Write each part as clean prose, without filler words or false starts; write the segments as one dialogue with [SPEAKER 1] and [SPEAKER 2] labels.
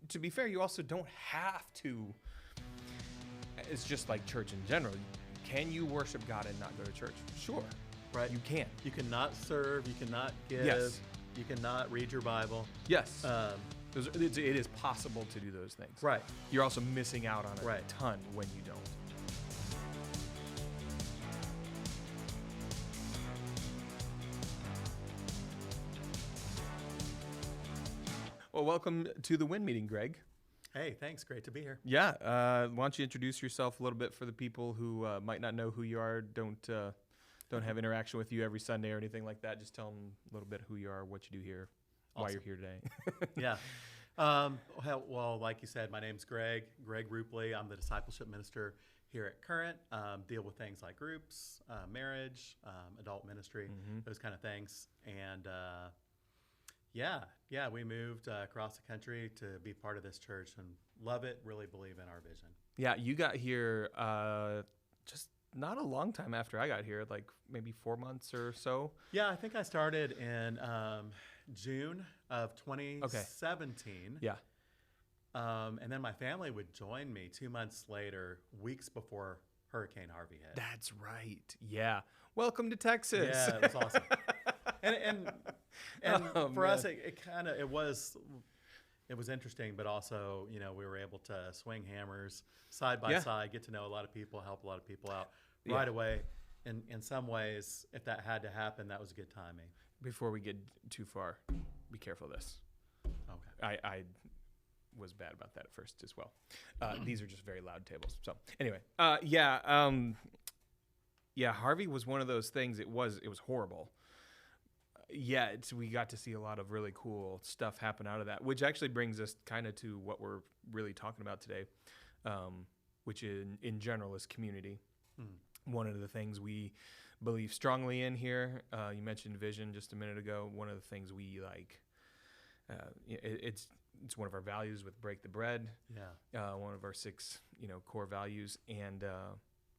[SPEAKER 1] to be fair, you also don't have to. It's just like church in general. Can you worship God and not go to church? Sure.
[SPEAKER 2] Right.
[SPEAKER 1] You can.
[SPEAKER 2] You cannot serve. You cannot give.
[SPEAKER 1] Yes.
[SPEAKER 2] You cannot read your Bible.
[SPEAKER 1] Yes. It is possible to do those things.
[SPEAKER 2] Right.
[SPEAKER 1] You're also missing out on a
[SPEAKER 2] Right.
[SPEAKER 1] ton when you don't. Well, welcome to the WIN meeting, Greg.
[SPEAKER 2] Hey, thanks. Great to be here.
[SPEAKER 1] Yeah. Why don't you introduce yourself a little bit for the people who might not know who you are, don't have interaction with you every Sunday or anything like that. Just tell them a little bit who you are, what you do here, why you're here today.
[SPEAKER 2] Yeah. Well, like you said, my name's Greg Rupley. I'm the discipleship minister here at Current. Deal with things like groups, marriage, adult ministry, those kind of things. And we moved across the country to be part of this church and love it, really believe in our vision.
[SPEAKER 1] Yeah, you got here just not a long time after I got here, like maybe 4 months or so.
[SPEAKER 2] Yeah, I think I started in June of 2017.
[SPEAKER 1] Yeah.
[SPEAKER 2] And then my family would join me 2 months later, weeks before Hurricane Harvey hit.
[SPEAKER 1] That's right. Yeah. Welcome to Texas.
[SPEAKER 2] Yeah, it was awesome. And for us, it was interesting, but also, we were able to swing hammers side by side, get to know a lot of people, help a lot of people out right away. And in some ways, if that had to happen, that was good timing.
[SPEAKER 1] Before we get too far, be careful of this.
[SPEAKER 2] Okay.
[SPEAKER 1] I was bad about that at first as well. These are just very loud tables. So anyway, Harvey was one of those things. It was horrible. We got to see a lot of really cool stuff happen out of that, which actually brings us kind of to what we're really talking about today, which in general is community. One of the things we believe strongly in here, you mentioned vision just a minute ago. One of the things we like, it's one of our values with Break the Bread.
[SPEAKER 2] Yeah.
[SPEAKER 1] One of our 6, core values. And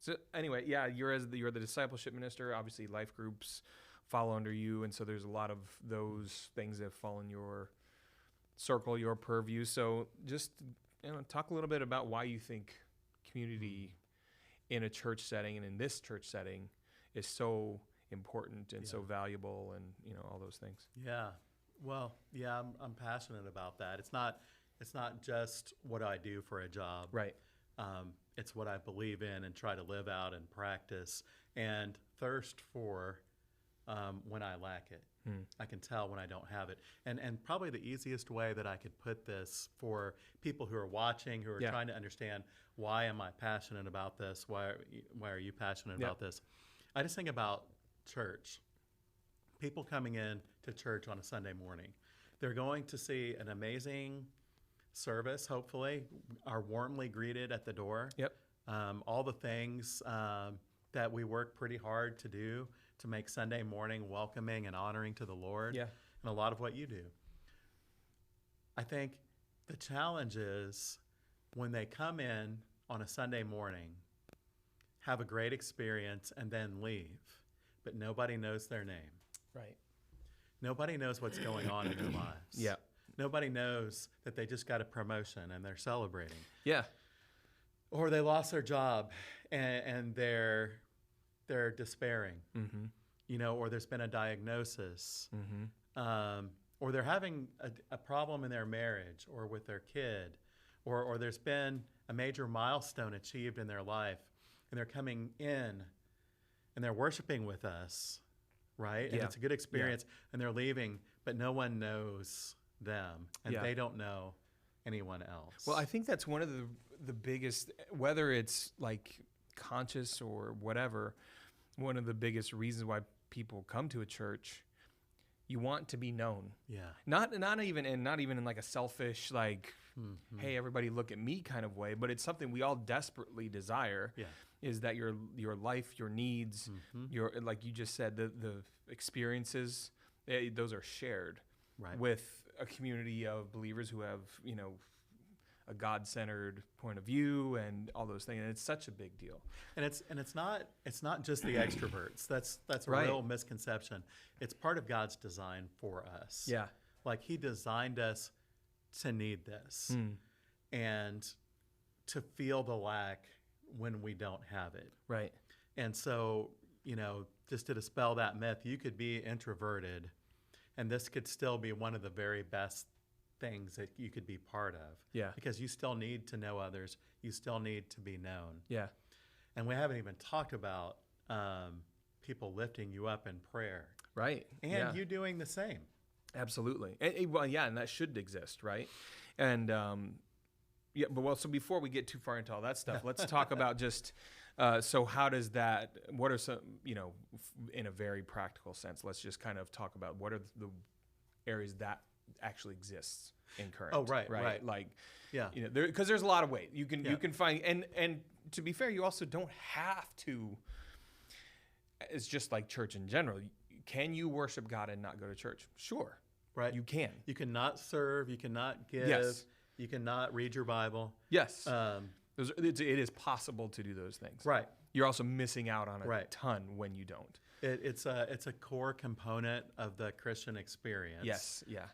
[SPEAKER 1] so anyway, you're the discipleship minister. Obviously, life groups follow under you, and so there's a lot of those things that fall in your circle, your purview. So just talk a little bit about why you think community in a church setting and in this church setting is so important and so valuable, and all those things.
[SPEAKER 2] Yeah. Well, yeah, I'm passionate about that. It's not just what I do for a job.
[SPEAKER 1] Right.
[SPEAKER 2] It's what I believe in and try to live out and practice and thirst for when I lack it. I can tell when I don't have it. And probably the easiest way that I could put this for people who are watching, who are trying to understand, why am I passionate about this? Why are you passionate about this? I just think about church. People coming in to church on a Sunday morning. They're going to see an amazing service, hopefully, are warmly greeted at the door.
[SPEAKER 1] Yep.
[SPEAKER 2] All the things that we work pretty hard to do to make Sunday morning welcoming and honoring to the Lord.
[SPEAKER 1] Yeah.
[SPEAKER 2] And a lot of what you do. I think the challenge is when they come in on a Sunday morning, have a great experience, and then leave, but nobody knows their name.
[SPEAKER 1] Right.
[SPEAKER 2] Nobody knows what's going on in their lives.
[SPEAKER 1] Yeah.
[SPEAKER 2] Nobody knows that they just got a promotion and they're celebrating.
[SPEAKER 1] Yeah.
[SPEAKER 2] Or they lost their job and they're despairing. Or there's been a diagnosis. Or they're having a problem in their marriage or with their kid. Or there's been a major milestone achieved in their life, and they're coming in and they're worshiping with us. Right? And it's a good experience, and they're leaving, but no one knows them, and they don't know anyone else.
[SPEAKER 1] Well, I think that's one of the biggest, whether it's like conscious or whatever, one of the biggest reasons why people come to a church. You want to be known.
[SPEAKER 2] Yeah.
[SPEAKER 1] Not even in like a selfish, like, hey, everybody look at me kind of way, but it's something we all desperately desire.
[SPEAKER 2] Yeah.
[SPEAKER 1] Is that your life, your needs, your, like you just said, the experiences, those are shared with a community of believers who have, a God-centered point of view and all those things. And it's such a big deal.
[SPEAKER 2] And it's not just the extroverts. That's a real misconception. It's part of God's design for us.
[SPEAKER 1] Yeah.
[SPEAKER 2] Like He designed us to need this
[SPEAKER 1] Hmm.
[SPEAKER 2] and to feel the lack when we don't have it.
[SPEAKER 1] Right.
[SPEAKER 2] And so, just to dispel that myth, you could be introverted, and this could still be one of the very best things that you could be part of.
[SPEAKER 1] Yeah.
[SPEAKER 2] Because you still need to know others. You still need to be known.
[SPEAKER 1] Yeah.
[SPEAKER 2] And we haven't even talked about people lifting you up in prayer.
[SPEAKER 1] Right.
[SPEAKER 2] And
[SPEAKER 1] yeah.
[SPEAKER 2] you doing the same.
[SPEAKER 1] Absolutely. Well, yeah, and that should exist, right? And so before we get too far into all that stuff, let's talk about just so how does that? What are some, in a very practical sense? Let's just kind of talk about what are the areas that actually exists in Current.
[SPEAKER 2] Oh, right.
[SPEAKER 1] Like,
[SPEAKER 2] Yeah.
[SPEAKER 1] because there's a lot of ways you can
[SPEAKER 2] Yeah.
[SPEAKER 1] you can find, and to be fair, you also don't have to. It's just like church in general. Can you worship God and not go to church? Sure.
[SPEAKER 2] Right.
[SPEAKER 1] You can.
[SPEAKER 2] You cannot serve. You cannot give.
[SPEAKER 1] Yes.
[SPEAKER 2] You cannot read your Bible.
[SPEAKER 1] Yes. It is possible to do those things.
[SPEAKER 2] Right.
[SPEAKER 1] You're also missing out on a
[SPEAKER 2] Right.
[SPEAKER 1] ton when you don't.
[SPEAKER 2] It's a core component of the Christian experience.
[SPEAKER 1] Yes. Yeah.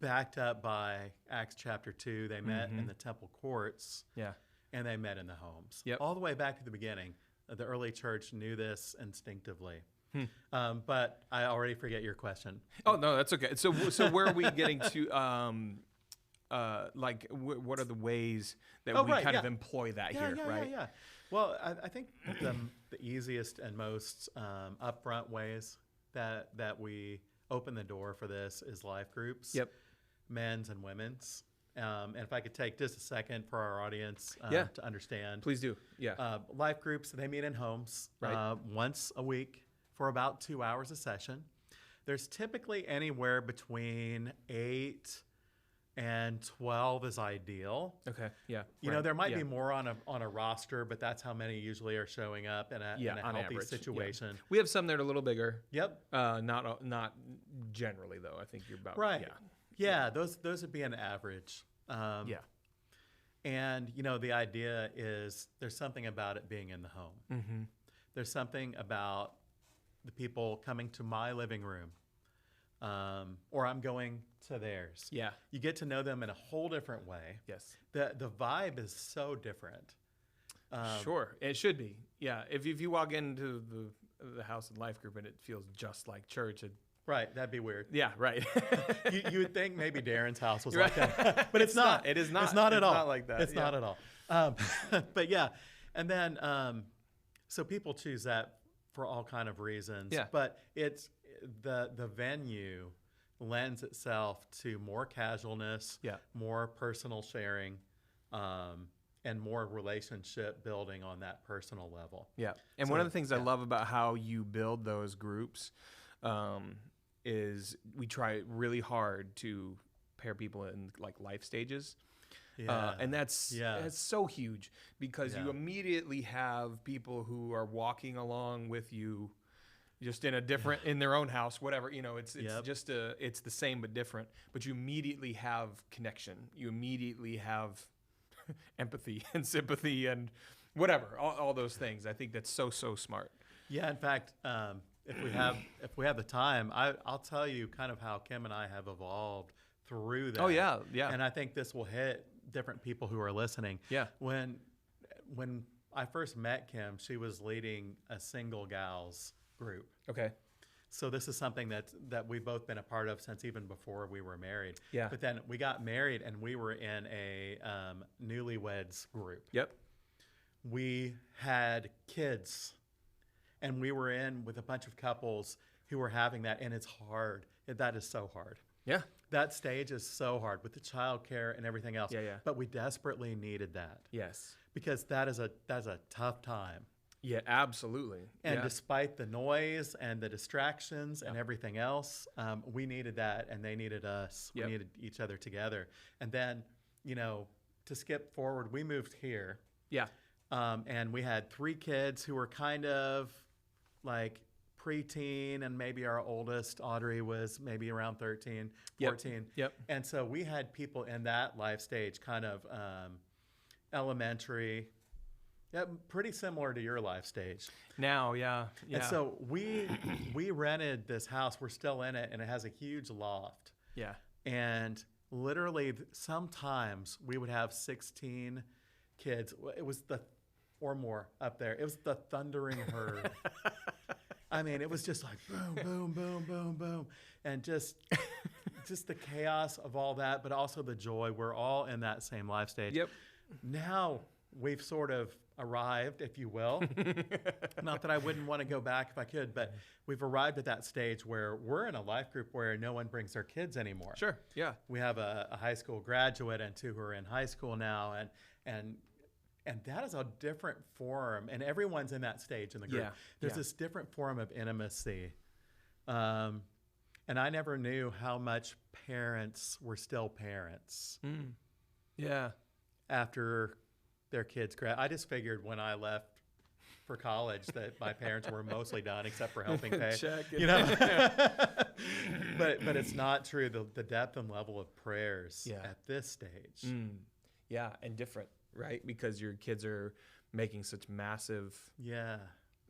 [SPEAKER 2] Backed up by Acts chapter 2, they met in the temple courts
[SPEAKER 1] Yeah.
[SPEAKER 2] and they met in the homes.
[SPEAKER 1] Yep.
[SPEAKER 2] All the way back to the beginning, the early church knew this instinctively. But I already forget your question.
[SPEAKER 1] Oh no, that's okay. So where are we getting to? What are the ways that we kind of employ that here? Right.
[SPEAKER 2] Yeah. Well, I think the easiest and most upfront ways that we open the door for this is life groups.
[SPEAKER 1] Yep.
[SPEAKER 2] Men's and women's. And if I could take just a second for our audience to understand.
[SPEAKER 1] Please do. Yeah.
[SPEAKER 2] Life groups, they meet in homes
[SPEAKER 1] Right.
[SPEAKER 2] Once a week for about 2 hours a session. There's typically anywhere between 8 and 12 is ideal.
[SPEAKER 1] Okay. Yeah.
[SPEAKER 2] There might be more on a roster, but that's how many usually are showing up in a
[SPEAKER 1] on
[SPEAKER 2] healthy
[SPEAKER 1] average,
[SPEAKER 2] situation.
[SPEAKER 1] Yeah. We have some that are a little bigger.
[SPEAKER 2] Yep.
[SPEAKER 1] Not generally though. I think you're about
[SPEAKER 2] Right. Yeah. Those would be an average.
[SPEAKER 1] Yeah.
[SPEAKER 2] And the idea is there's something about it being in the home.
[SPEAKER 1] Mm-hmm.
[SPEAKER 2] There's something about the people coming to my living room, or I'm going to theirs.
[SPEAKER 1] Yeah.
[SPEAKER 2] You get to know them in a whole different way.
[SPEAKER 1] Yes.
[SPEAKER 2] The vibe is so different.
[SPEAKER 1] Sure. It should be. Yeah. If you walk into the House and Life group and it feels just like church,
[SPEAKER 2] Right, that'd be weird.
[SPEAKER 1] yeah. Right.
[SPEAKER 2] You would think maybe Darren's house was
[SPEAKER 1] Right.
[SPEAKER 2] like that, but it's not.
[SPEAKER 1] It is not.
[SPEAKER 2] It's not at all.
[SPEAKER 1] Not like that.
[SPEAKER 2] It's not at all. But yeah, and then so people choose that for all kind of reasons.
[SPEAKER 1] Yeah.
[SPEAKER 2] But it's the venue lends itself to more casualness,
[SPEAKER 1] Yeah.
[SPEAKER 2] more personal sharing, and more relationship building on that personal level.
[SPEAKER 1] Yeah. And one of the things I love about how you build those groups is we try really hard to pair people in like life stages.
[SPEAKER 2] Yeah.
[SPEAKER 1] And that's so huge because you immediately have people who are walking along with you just in a different, in their own house, whatever, it's just it's the same but different, but you immediately have connection. You immediately have empathy and sympathy and whatever, all those things. I think that's so smart.
[SPEAKER 2] Yeah, in fact, if we have the time, I'll tell you kind of how Kim and I have evolved through that.
[SPEAKER 1] Oh yeah.
[SPEAKER 2] And I think this will hit different people who are listening.
[SPEAKER 1] Yeah.
[SPEAKER 2] When I first met Kim, she was leading a single gals group.
[SPEAKER 1] Okay.
[SPEAKER 2] So this is something that we've both been a part of since even before we were married.
[SPEAKER 1] Yeah.
[SPEAKER 2] But then we got married and we were in a newlyweds group.
[SPEAKER 1] Yep.
[SPEAKER 2] We had kids. And we were in with a bunch of couples who were having that, and it's hard. That is so hard.
[SPEAKER 1] Yeah.
[SPEAKER 2] That stage is so hard with the childcare and everything else.
[SPEAKER 1] Yeah, yeah.
[SPEAKER 2] But we desperately needed that
[SPEAKER 1] Yes.
[SPEAKER 2] because that's a tough time.
[SPEAKER 1] Yeah, absolutely.
[SPEAKER 2] And
[SPEAKER 1] yeah.
[SPEAKER 2] despite the noise and the distractions and everything else, we needed that, and they needed us.
[SPEAKER 1] Yep.
[SPEAKER 2] We needed each other together. And then, to skip forward, we moved here.
[SPEAKER 1] Yeah.
[SPEAKER 2] And we had 3 kids who were kind of like preteen, and maybe our oldest, Audrey, was maybe around 13, 14.
[SPEAKER 1] Yep.
[SPEAKER 2] And so we had people in that life stage, kind of elementary, pretty similar to your life stage.
[SPEAKER 1] Now, yeah.
[SPEAKER 2] And so we rented this house. We're still in it, and it has a huge loft.
[SPEAKER 1] Yeah.
[SPEAKER 2] And literally, sometimes we would have 16 kids. It was or more up there. It was the thundering herd. I mean, it was just like boom, boom, boom, boom, boom. And just the chaos of all that, but also the joy. We're all in that same life stage.
[SPEAKER 1] Yep.
[SPEAKER 2] Now we've sort of arrived, if you will. Not that I wouldn't want to go back if I could, but we've arrived at that stage where we're in a life group where no one brings their kids anymore.
[SPEAKER 1] Sure. Yeah.
[SPEAKER 2] We have a high school graduate and 2 who are in high school now, and that is a different form, and everyone's in that stage in the group.
[SPEAKER 1] Yeah.
[SPEAKER 2] There's this different form of intimacy. And I never knew how much parents were still parents
[SPEAKER 1] Yeah.
[SPEAKER 2] after their kids I just figured when I left for college that my parents were mostly done except for helping pay.
[SPEAKER 1] Check it.
[SPEAKER 2] You know? but it's not true. The depth and level of prayers at this stage.
[SPEAKER 1] Yeah, and different, right? Because your kids are making such massive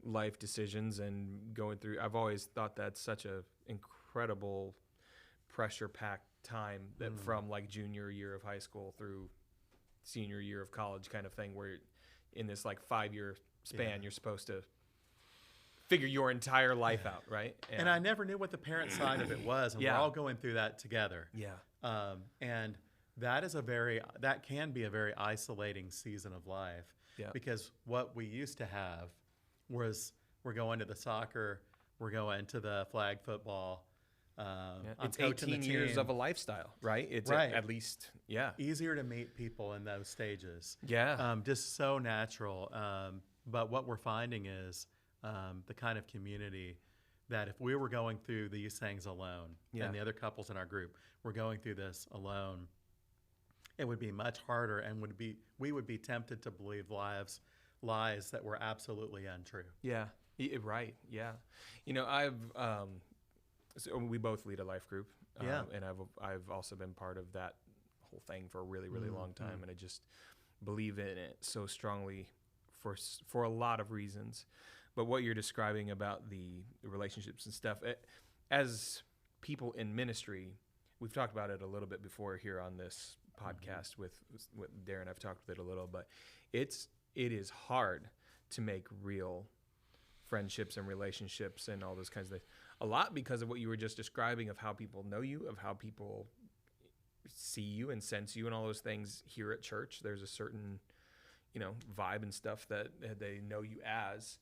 [SPEAKER 1] life decisions and going through. I've always thought that's such a incredible pressure-packed time that from like junior year of high school through senior year of college kind of thing, where in this like 5-year span you're supposed to figure your entire life out, right?
[SPEAKER 2] And I never knew what the parent side of it was, and we're all going through that together. And that can be a very isolating season of life, because what we used to have was we're going to the soccer, we're going to the flag football.
[SPEAKER 1] It's 18 years of a lifestyle, right? It's at least,
[SPEAKER 2] easier to meet people in those stages.
[SPEAKER 1] Just
[SPEAKER 2] so natural. But what we're finding is the kind of community that if we were going through these things alone, and the other couples in our group were going through this alone, it would be much harder, and we would be tempted to believe lies that were absolutely untrue.
[SPEAKER 1] Right. You know, so we both lead a life group, and I've also been part of that whole thing for a really, really long time, and I just believe in it so strongly for a lot of reasons. But what you're describing about the relationships and stuff, as people in ministry, we've talked about it a little bit before here on this podcast with Darren. I've talked with it a little, but it is hard to make real friendships and relationships and all those kinds of things. A lot because of what you were just describing of how people know you, of how people see you and sense you and all those things here at church. There's a certain, vibe and stuff that they know you as.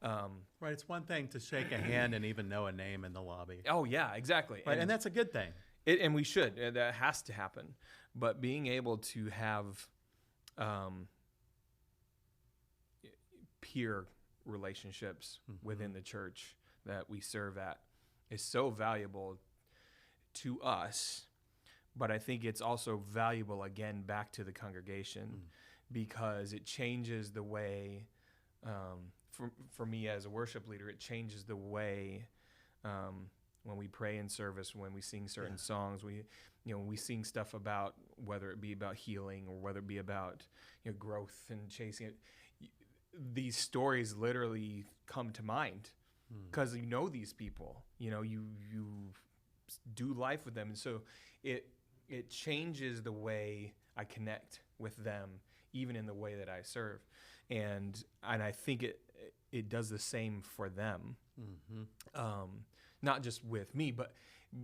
[SPEAKER 2] Right. It's one thing to shake a hand and even know a name in the lobby.
[SPEAKER 1] Oh, yeah, exactly.
[SPEAKER 2] Right. And that's a good thing.
[SPEAKER 1] And we should. That has to happen. But being able to have peer relationships within the church that we serve at is so valuable to us, but I think it's also valuable again back to the congregation because it changes the way, for me as a worship leader, it changes the way when we pray in service, when we sing certain songs, when we sing stuff about whether it be about healing or whether it be about growth and chasing it. These stories literally come to mind because these people, you do life with them, and so it changes the way I connect with them, even in the way that I serve, and I think it does the same for them, not just with me, but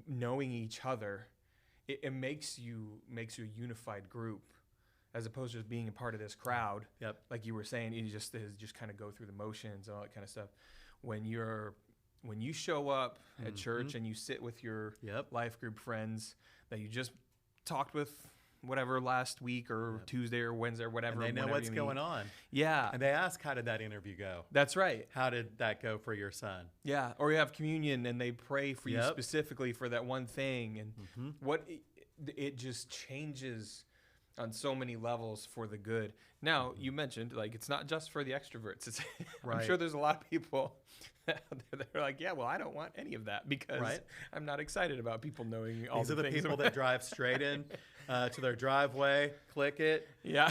[SPEAKER 1] knowing each other, it makes you a unified group. As opposed to just being a part of this crowd, like you were saying, you just kind of go through the motions and all that kind of stuff. When you show up at church and you sit with your life group friends that you just talked with, whatever, last week or Tuesday or Wednesday or whatever,
[SPEAKER 2] and they know what's going on. And they ask, "How did that interview go?"
[SPEAKER 1] That's right.
[SPEAKER 2] How did that go for your son?
[SPEAKER 1] Or you have communion and they pray for you specifically for that one thing, and what it just changes on so many levels for the good. Now, you mentioned, it's not just for the extroverts. I'm sure there's a lot of people that are like, I don't want any of that because I'm not excited about people knowing all
[SPEAKER 2] These are the
[SPEAKER 1] things
[SPEAKER 2] people that drive straight in to their driveway, click it,
[SPEAKER 1] Yeah.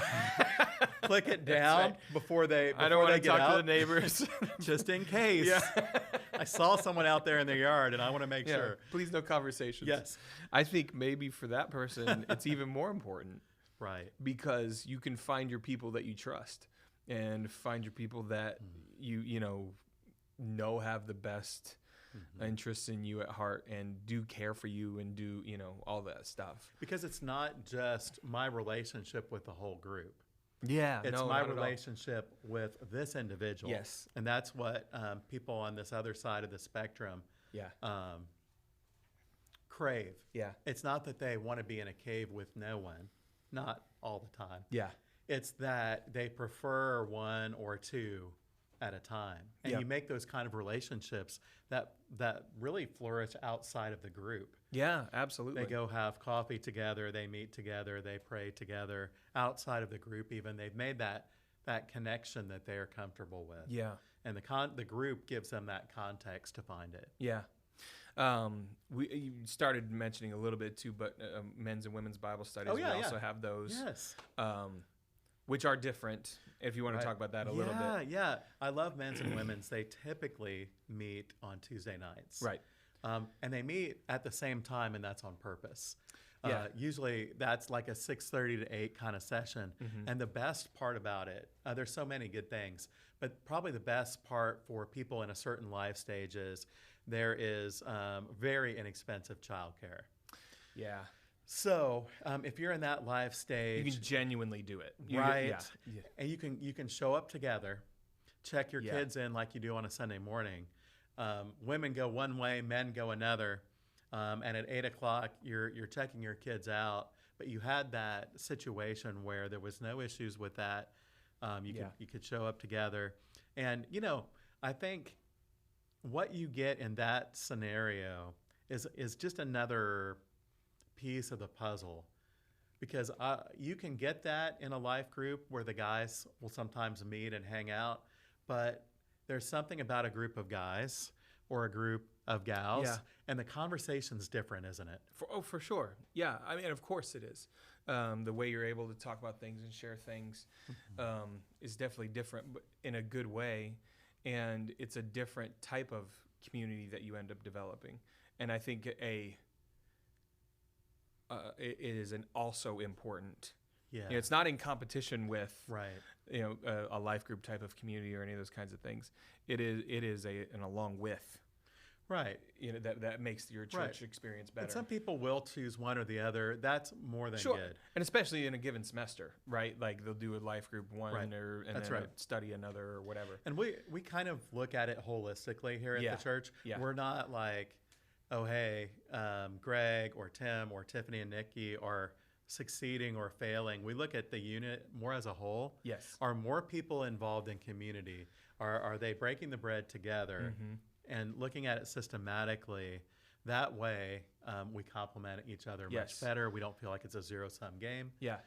[SPEAKER 2] click it down
[SPEAKER 1] right.
[SPEAKER 2] before they
[SPEAKER 1] I don't want to
[SPEAKER 2] get
[SPEAKER 1] talk to the
[SPEAKER 2] out,
[SPEAKER 1] neighbors.
[SPEAKER 2] just in case.
[SPEAKER 1] Yeah.
[SPEAKER 2] I saw someone out there in their yard, and I want to make
[SPEAKER 1] Yeah.
[SPEAKER 2] sure.
[SPEAKER 1] Please no conversations.
[SPEAKER 2] Yes.
[SPEAKER 1] I think maybe for that person, it's even more important
[SPEAKER 2] Right.
[SPEAKER 1] because you can find your people that you trust and find your people that you know have the best interests in you at heart and do care for you and do, all that stuff.
[SPEAKER 2] Because it's not just my relationship with the whole group.
[SPEAKER 1] Yeah.
[SPEAKER 2] It's
[SPEAKER 1] no,
[SPEAKER 2] my
[SPEAKER 1] not at all.
[SPEAKER 2] relationship with this individual.
[SPEAKER 1] Yes.
[SPEAKER 2] And that's what people on this other side of the spectrum
[SPEAKER 1] Yeah.
[SPEAKER 2] crave.
[SPEAKER 1] Yeah.
[SPEAKER 2] It's not that they want to be in a cave with no one, not all the time.
[SPEAKER 1] Yeah.
[SPEAKER 2] It's that they prefer one or two at a time. And
[SPEAKER 1] Yep.
[SPEAKER 2] you make those kind of relationships that really flourish outside of the group.
[SPEAKER 1] Yeah, absolutely.
[SPEAKER 2] They go have coffee together, they meet together, they pray together. Outside of the group even, they've made that connection that they are comfortable with.
[SPEAKER 1] Yeah.
[SPEAKER 2] And the group gives them that context to find it.
[SPEAKER 1] Yeah. You started mentioning a little bit too, but men's and women's Bible studies,
[SPEAKER 2] Oh, yeah,
[SPEAKER 1] we
[SPEAKER 2] yeah.
[SPEAKER 1] also have those,
[SPEAKER 2] Yes.
[SPEAKER 1] which are different. If you want to talk about that a little bit.
[SPEAKER 2] Yeah. I love men's and women's. They typically meet on Tuesday nights.
[SPEAKER 1] Right.
[SPEAKER 2] And they meet at the same time, and that's on purpose.
[SPEAKER 1] Yeah.
[SPEAKER 2] Usually that's like a 6:30 to 8 kind of session. And the best part about it, there's so many good things, but probably the best part for people in a certain life stage is there is very inexpensive childcare.
[SPEAKER 1] Yeah.
[SPEAKER 2] So if you're in that life stage,
[SPEAKER 1] You can genuinely do it.
[SPEAKER 2] right,
[SPEAKER 1] Yeah.
[SPEAKER 2] and you can show up together, check your
[SPEAKER 1] Yeah.
[SPEAKER 2] kids in like you do on a Sunday morning. Women go one way, men go another, and at 8 o'clock you're checking your kids out. But you had that situation where there was no issues with that. You could show up together, and I think what you get in that scenario is just another piece of the puzzle, because you can get that in a life group where the guys will sometimes meet and hang out, but there's something about a group of guys or a group of gals,
[SPEAKER 1] Yeah.
[SPEAKER 2] and the conversation's different, isn't it?
[SPEAKER 1] For sure. Yeah. I mean, of course it is. The way you're able to talk about things and share things is definitely different, but in a good way. And it's a different type of community that you end up developing. And I think it is also important.
[SPEAKER 2] Yeah.
[SPEAKER 1] It's not in competition with
[SPEAKER 2] Right.
[SPEAKER 1] a life group type of community or any of those kinds of things. It is an along with.
[SPEAKER 2] Right.
[SPEAKER 1] That makes your church experience better.
[SPEAKER 2] But some people will choose one or the other. That's more than
[SPEAKER 1] Sure.
[SPEAKER 2] good.
[SPEAKER 1] And especially in a given semester, right? Like they'll do a life group one
[SPEAKER 2] Right.
[SPEAKER 1] and
[SPEAKER 2] That's
[SPEAKER 1] then
[SPEAKER 2] right.
[SPEAKER 1] study another or whatever.
[SPEAKER 2] And we kind of look at it holistically here at
[SPEAKER 1] Yeah.
[SPEAKER 2] the church.
[SPEAKER 1] Yeah.
[SPEAKER 2] We're not like, oh, hey, Greg or Tim or Tiffany and Nikki are succeeding or failing. We look at the unit more as a whole.
[SPEAKER 1] Yes.
[SPEAKER 2] Are more people involved in community? Are they breaking the bread together and looking at it systematically? That way, we complement each other
[SPEAKER 1] Yes.
[SPEAKER 2] much better. We don't feel like it's a zero-sum game.
[SPEAKER 1] Yeah.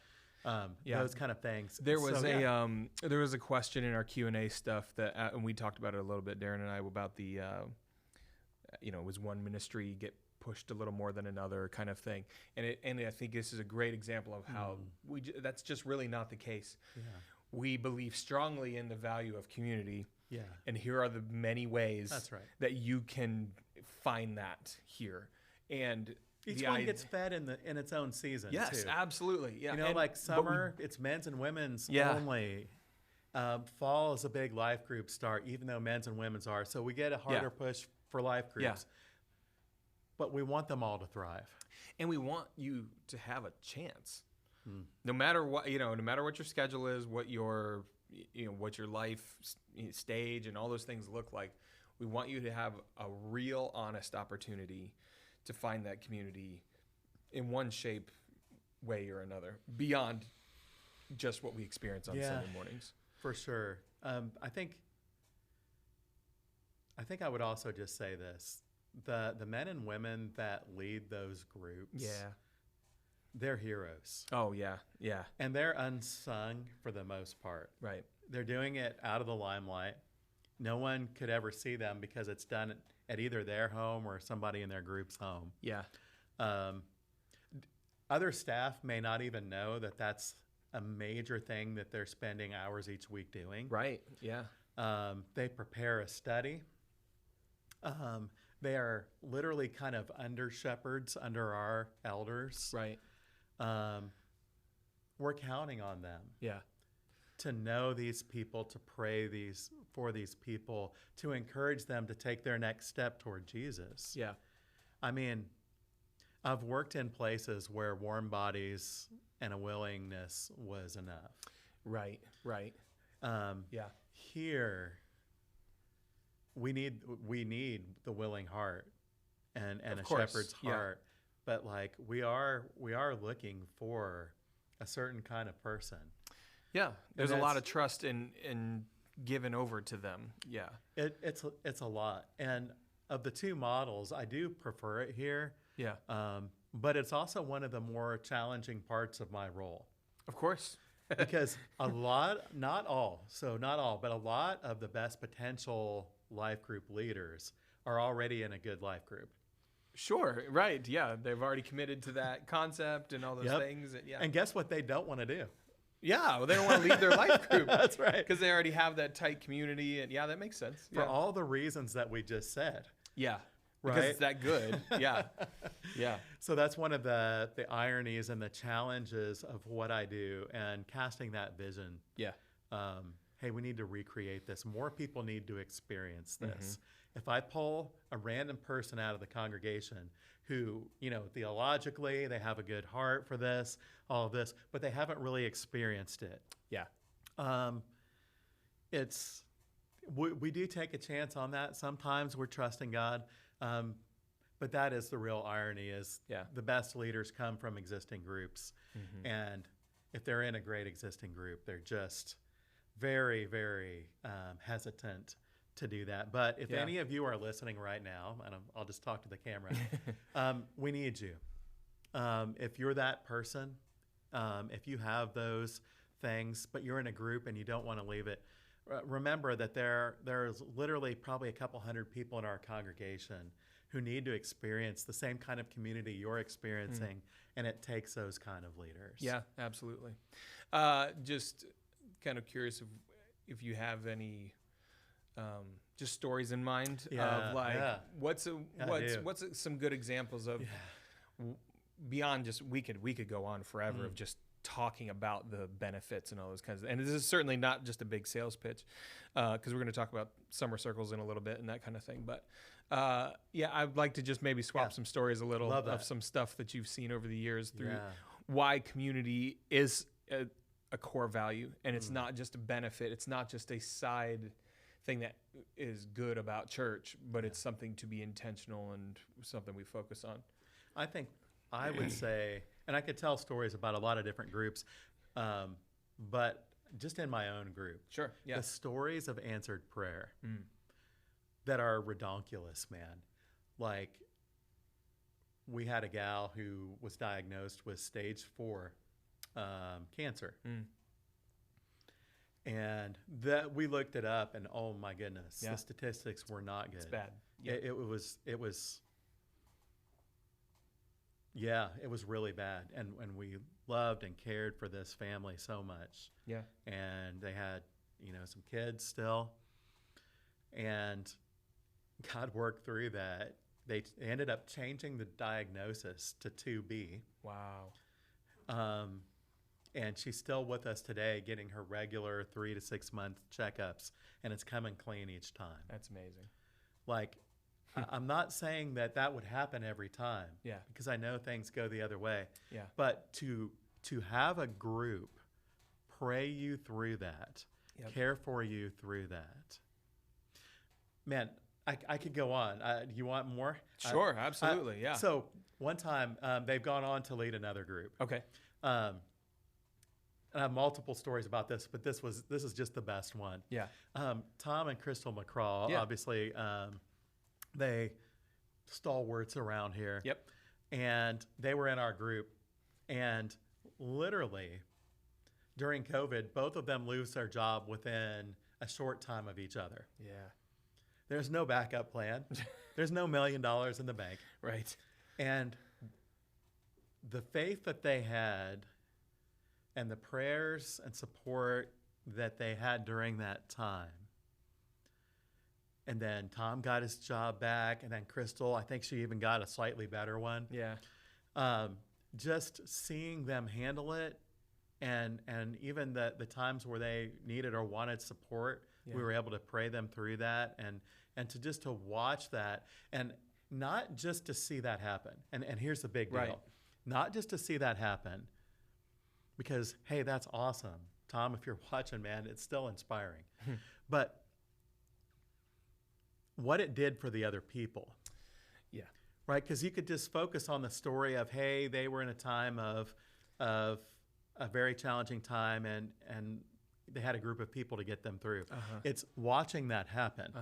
[SPEAKER 1] Yeah.
[SPEAKER 2] Those kind of things.
[SPEAKER 1] There was
[SPEAKER 2] So,
[SPEAKER 1] there was a question in our Q&A stuff that and we talked about it a little bit, Darren and I, about the was one ministry get pushed a little more than another kind of thing. And I think this is a great example of how that's just really not the case.
[SPEAKER 2] Yeah.
[SPEAKER 1] We believe strongly in the value of community.
[SPEAKER 2] Yeah.
[SPEAKER 1] And here are the many ways
[SPEAKER 2] That's right.
[SPEAKER 1] that you can find that here. And
[SPEAKER 2] Each
[SPEAKER 1] the
[SPEAKER 2] one
[SPEAKER 1] idea-
[SPEAKER 2] gets fed in its own season.
[SPEAKER 1] Yes,
[SPEAKER 2] too.
[SPEAKER 1] absolutely. Yeah. And-
[SPEAKER 2] Like
[SPEAKER 1] but
[SPEAKER 2] summer, it's men's and women's
[SPEAKER 1] Yeah.
[SPEAKER 2] only. Fall is a big life group start, even though men's and women's are. So we get a harder push for life groups.
[SPEAKER 1] Yeah.
[SPEAKER 2] But we want them all to thrive.
[SPEAKER 1] And we want you to have a chance. No matter what, no matter what your schedule is, what your life stage and all those things look like, we want you to have a real honest opportunity to find that community in one shape, way or another, beyond just what we experience on Sunday mornings.
[SPEAKER 2] For sure. I think I would also just say this. The men and women that lead those groups, they're heroes.
[SPEAKER 1] Oh, yeah. Yeah.
[SPEAKER 2] And they're unsung for the most part.
[SPEAKER 1] Right.
[SPEAKER 2] They're doing it out of the limelight. No one could ever see them because it's done at either their home or somebody in their group's home.
[SPEAKER 1] Yeah.
[SPEAKER 2] other staff may not even know that that's a major thing that they're spending hours each week doing.
[SPEAKER 1] Right. Yeah.
[SPEAKER 2] They prepare a study. They are literally kind of under shepherds under our elders.
[SPEAKER 1] Right.
[SPEAKER 2] We're counting on them
[SPEAKER 1] Yeah.
[SPEAKER 2] to know these people, to pray for these people, to encourage them to take their next step toward Jesus.
[SPEAKER 1] Yeah.
[SPEAKER 2] I mean, I've worked in places where warm bodies and a willingness was enough.
[SPEAKER 1] Right. Right. Yeah.
[SPEAKER 2] Here, we need the willing heart and
[SPEAKER 1] Of
[SPEAKER 2] a
[SPEAKER 1] course,
[SPEAKER 2] shepherd's
[SPEAKER 1] yeah.
[SPEAKER 2] heart, but like we are looking for a certain kind of person.
[SPEAKER 1] Yeah. There's a
[SPEAKER 2] that's-
[SPEAKER 1] lot of trust in given over to them. Yeah.
[SPEAKER 2] It's a lot, and of the two models, I do prefer it here.
[SPEAKER 1] Yeah.
[SPEAKER 2] But it's also one of the more challenging parts of my role
[SPEAKER 1] Of course.
[SPEAKER 2] because not all, but a lot of the best potential life group leaders are already in a good life group.
[SPEAKER 1] Sure. Right. Yeah. They've already committed to that concept and all those
[SPEAKER 2] Yep.
[SPEAKER 1] things. Yeah.
[SPEAKER 2] And guess what they don't want to do?
[SPEAKER 1] Yeah. Well, they don't want to leave their life group.
[SPEAKER 2] That's right.
[SPEAKER 1] Because they already have that tight community. And yeah, that makes sense.
[SPEAKER 2] For
[SPEAKER 1] Yeah.
[SPEAKER 2] all the reasons that we just said.
[SPEAKER 1] Yeah. Because
[SPEAKER 2] Right?
[SPEAKER 1] it's that good. Yeah. Yeah.
[SPEAKER 2] So that's one of the ironies and the challenges of what I do and casting that vision.
[SPEAKER 1] Yeah.
[SPEAKER 2] Hey, we need to recreate this. More people need to experience
[SPEAKER 1] Mm-hmm.
[SPEAKER 2] this. If I pull a random person out of the congregation who, theologically, they have a good heart for this, all of this, but they haven't really experienced it.
[SPEAKER 1] Yeah.
[SPEAKER 2] We do take a chance on that. Sometimes we're trusting God. But that is the real irony is
[SPEAKER 1] Yeah.
[SPEAKER 2] the best leaders come from existing groups. And if they're in a great existing group, they're just very, very hesitant to do that. But if
[SPEAKER 1] Yeah.
[SPEAKER 2] any of you are listening right now, and I'll just talk to the camera, we need you. If you're that person, if you have those things, but you're in a group and you don't want to leave it, remember that there's literally probably a couple hundred people in our congregation who need to experience the same kind of community you're experiencing, and it takes those kind of leaders.
[SPEAKER 1] Yeah, absolutely. Just kind of curious if you have any just stories in mind
[SPEAKER 2] Yeah,
[SPEAKER 1] of like
[SPEAKER 2] yeah.
[SPEAKER 1] what's
[SPEAKER 2] do.
[SPEAKER 1] some good examples of beyond just we could go on forever of just talking about the benefits and all those kinds of, and this is certainly not just a big sales pitch because we're going to talk about summer circles in a little bit and that kind of thing, but I'd like to just maybe swap some stories a little
[SPEAKER 2] Love
[SPEAKER 1] of
[SPEAKER 2] that.
[SPEAKER 1] some stuff that you've seen over the years through
[SPEAKER 2] Yeah.
[SPEAKER 1] why community is a core value, and it's not just a benefit, it's not just a side thing that is good about church, but it's something to be intentional and something we focus on.
[SPEAKER 2] I think I would say, and I could tell stories about a lot of different groups, but just in my own group,
[SPEAKER 1] Sure. Yeah.
[SPEAKER 2] the stories of answered prayer that are redonkulous, man. Like, we had a gal who was diagnosed with stage 4 cancer. And that we looked it up, and oh my goodness,
[SPEAKER 1] Yeah.
[SPEAKER 2] the statistics were not good.
[SPEAKER 1] It's bad. Yeah.
[SPEAKER 2] It was it was really bad, and we loved and cared for this family so much.
[SPEAKER 1] Yeah.
[SPEAKER 2] And they had some kids still, and God worked through that. They ended up changing the diagnosis to 2B.
[SPEAKER 1] Wow.
[SPEAKER 2] And she's still with us today, getting her regular 3 to 6 month checkups, and it's coming clean each time.
[SPEAKER 1] That's amazing.
[SPEAKER 2] Like, I'm not saying that would happen every time.
[SPEAKER 1] Yeah.
[SPEAKER 2] Because I know things go the other way.
[SPEAKER 1] Yeah.
[SPEAKER 2] But to have a group pray you through that,
[SPEAKER 1] Yep.
[SPEAKER 2] care for you through that. Man, I could go on. You want more?
[SPEAKER 1] Sure. Absolutely. Yeah.
[SPEAKER 2] So one time, they've gone on to lead another group.
[SPEAKER 1] Okay.
[SPEAKER 2] And I have multiple stories about this, but this is just the best one.
[SPEAKER 1] Yeah.
[SPEAKER 2] Tom and Crystal McCraw,
[SPEAKER 1] Yeah.
[SPEAKER 2] obviously, they stalwarts around here.
[SPEAKER 1] Yep.
[SPEAKER 2] And they were in our group, and literally during COVID, both of them lose their job within a short time of each other.
[SPEAKER 1] Yeah.
[SPEAKER 2] There's no backup plan. There's no $1 million in the bank.
[SPEAKER 1] Right.
[SPEAKER 2] And the faith that they had and the prayers and support that they had during that time. And then Tom got his job back, and then Crystal, I think she even got a slightly better one.
[SPEAKER 1] Yeah.
[SPEAKER 2] Just seeing them handle it, and even the times where they needed or wanted support,
[SPEAKER 1] Yeah.
[SPEAKER 2] we were able to pray them through that, and to watch that, and not just to see that happen. And here's the big deal.
[SPEAKER 1] Right.
[SPEAKER 2] Not just to see that happen, because, hey, that's awesome. Tom, if you're watching, man, it's still inspiring. But what it did for the other people.
[SPEAKER 1] Yeah.
[SPEAKER 2] Right? Because you could just focus on the story of, hey, they were in a time of a very challenging time, and they had a group of people to get them through. It's watching that happen.